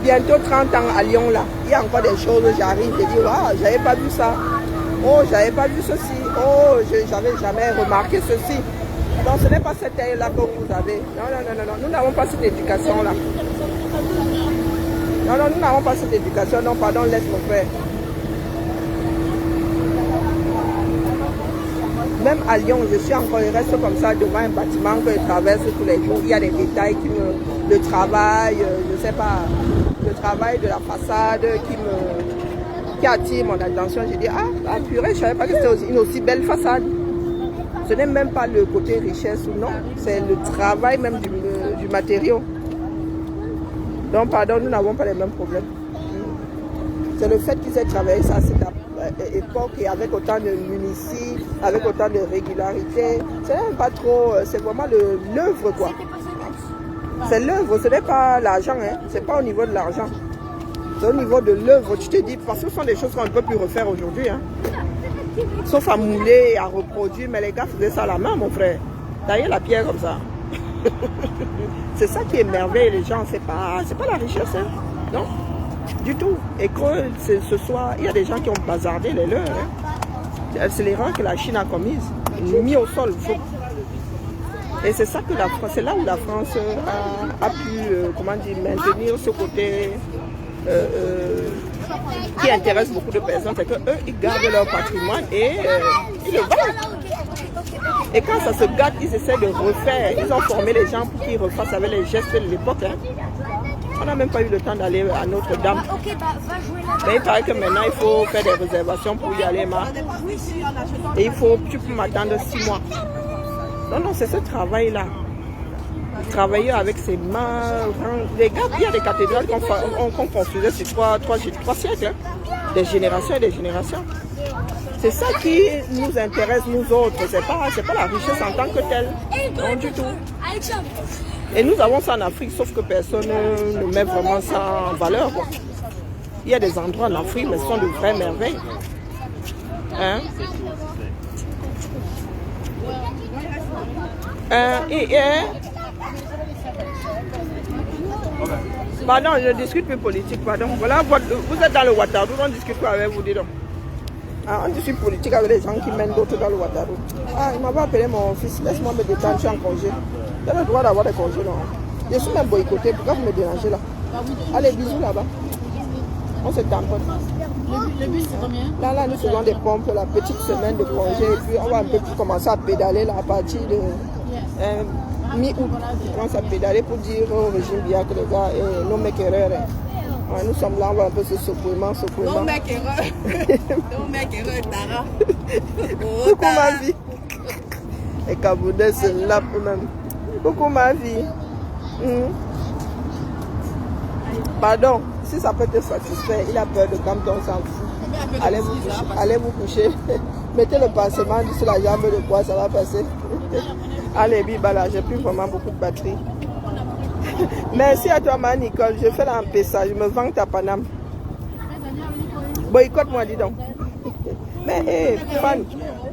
bientôt 30 ans à Lyon là, il y a encore des choses, j'arrive, je dis, waouh, j'avais pas vu ça. Oh, j'avais pas vu ceci. Oh, j'avais jamais remarqué ceci. Donc ce n'est pas cette œil-là que vous avez. Non, nous n'avons pas cette éducation là. Non, nous n'avons pas cette éducation. Non, pardon, laisse mon frère. Même à Lyon, je suis encore, je reste comme ça devant un bâtiment que je traverse tous les jours. Il y a des détails qui me... Le travail, je sais pas, le travail de la façade qui attire mon attention. J'ai dit, ah purée, je ne savais pas que c'était une aussi belle façade. Ce n'est même pas le côté richesse ou non, c'est le travail même du matériau. Donc, pardon, nous n'avons pas les mêmes problèmes. C'est le fait qu'ils aient travaillé ça à cette époque et avec autant de munitions, avec autant de régularité. C'est même pas trop, c'est vraiment l'œuvre quoi. C'est l'œuvre, ce n'est pas l'argent, hein. C'est pas au niveau de l'argent. C'est au niveau de l'œuvre. Tu te dis, parce que ce sont des choses qu'on ne peut plus refaire aujourd'hui. Hein. Sauf à mouler, à reproduire, mais les gars faisaient ça à la main, mon frère. Tailler la pierre comme ça. C'est ça qui émerveille les gens, c'est pas la richesse, hein. Non, du tout. Et que ce soir, il y a des gens qui ont bazardé les leurs. Hein. C'est l'erreur que la Chine a commise, mis au sol. Et c'est ça que la France, c'est là où la France a pu, comment dire, maintenir ce côté qui intéresse beaucoup de personnes, c'est qu'eux, ils gardent leur patrimoine et ils le vendent. Et quand ça se gâte, ils essaient de refaire. Ils ont formé les gens pour qu'ils refassent avec les gestes de l'époque. Hein. On n'a même pas eu le temps d'aller à Notre-Dame. Mais il paraît que maintenant, il faut faire des réservations pour y aller. Et tu peux m'attendre 6 mois. Non, c'est ce travail-là. Travailler avec ses mains. Les gars, il y a des cathédrales qu'on construisait sur 3 siècles. Hein. Des générations et des générations. C'est ça qui nous intéresse, nous autres. C'est pas la richesse en tant que telle. Non, du tout. Et nous avons ça en Afrique, sauf que personne ne met vraiment ça en valeur. Quoi. Il y a des endroits en Afrique, mais ce sont de vraies merveilles. Hein? Pardon, je ne discute plus politique, pardon. Voilà, vous êtes dans le Ouattara, on discute quoi avec vous, dis donc. Ah, on discute politique avec les gens qui mènent d'autres dans le Ouattara. Ah, il m'a appelé mon fils, laisse-moi me détendre, je suis en congé. J'ai le droit d'avoir des congés, non. Je suis même boycotté, pourquoi vous me dérangez là? Allez, bisous là-bas. On se tamponne. Le bus, c'est combien? Là, nous faisons des pompes, la petite semaine de congé, et puis on va un peu plus commencer à pédaler là, à partir de mi-août. On commence à pédaler pour dire au régime bien que les gars, nos mecs erreurs. Ouais, nous sommes là, on va un peu se secouement. Non, mec erreur. Non, mec erreur, Tara. Coucou ma vie. Et Kaboudé se lappe même. Coucou ma vie. Pardon, si ça peut te satisfaire, il a peur de quand on s'en fout. Allez vous coucher. Mettez le pansement sur la jambe de bois, ça va passer. Allez, Bibala, j'ai plus vraiment beaucoup de batterie. Merci à toi, ma Nicole. Je fais l'empêchage, je me vends ta Paname. Boycotte-moi, dis donc. Mais, hé, Fan,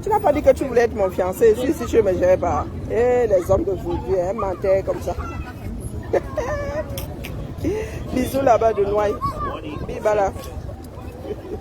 tu n'as pas dit que tu voulais être mon fiancé. Si je ne me gérais pas. Et les hommes d'aujourd'hui, mentaient comme ça. Bisous là-bas de Noailles. Bibala.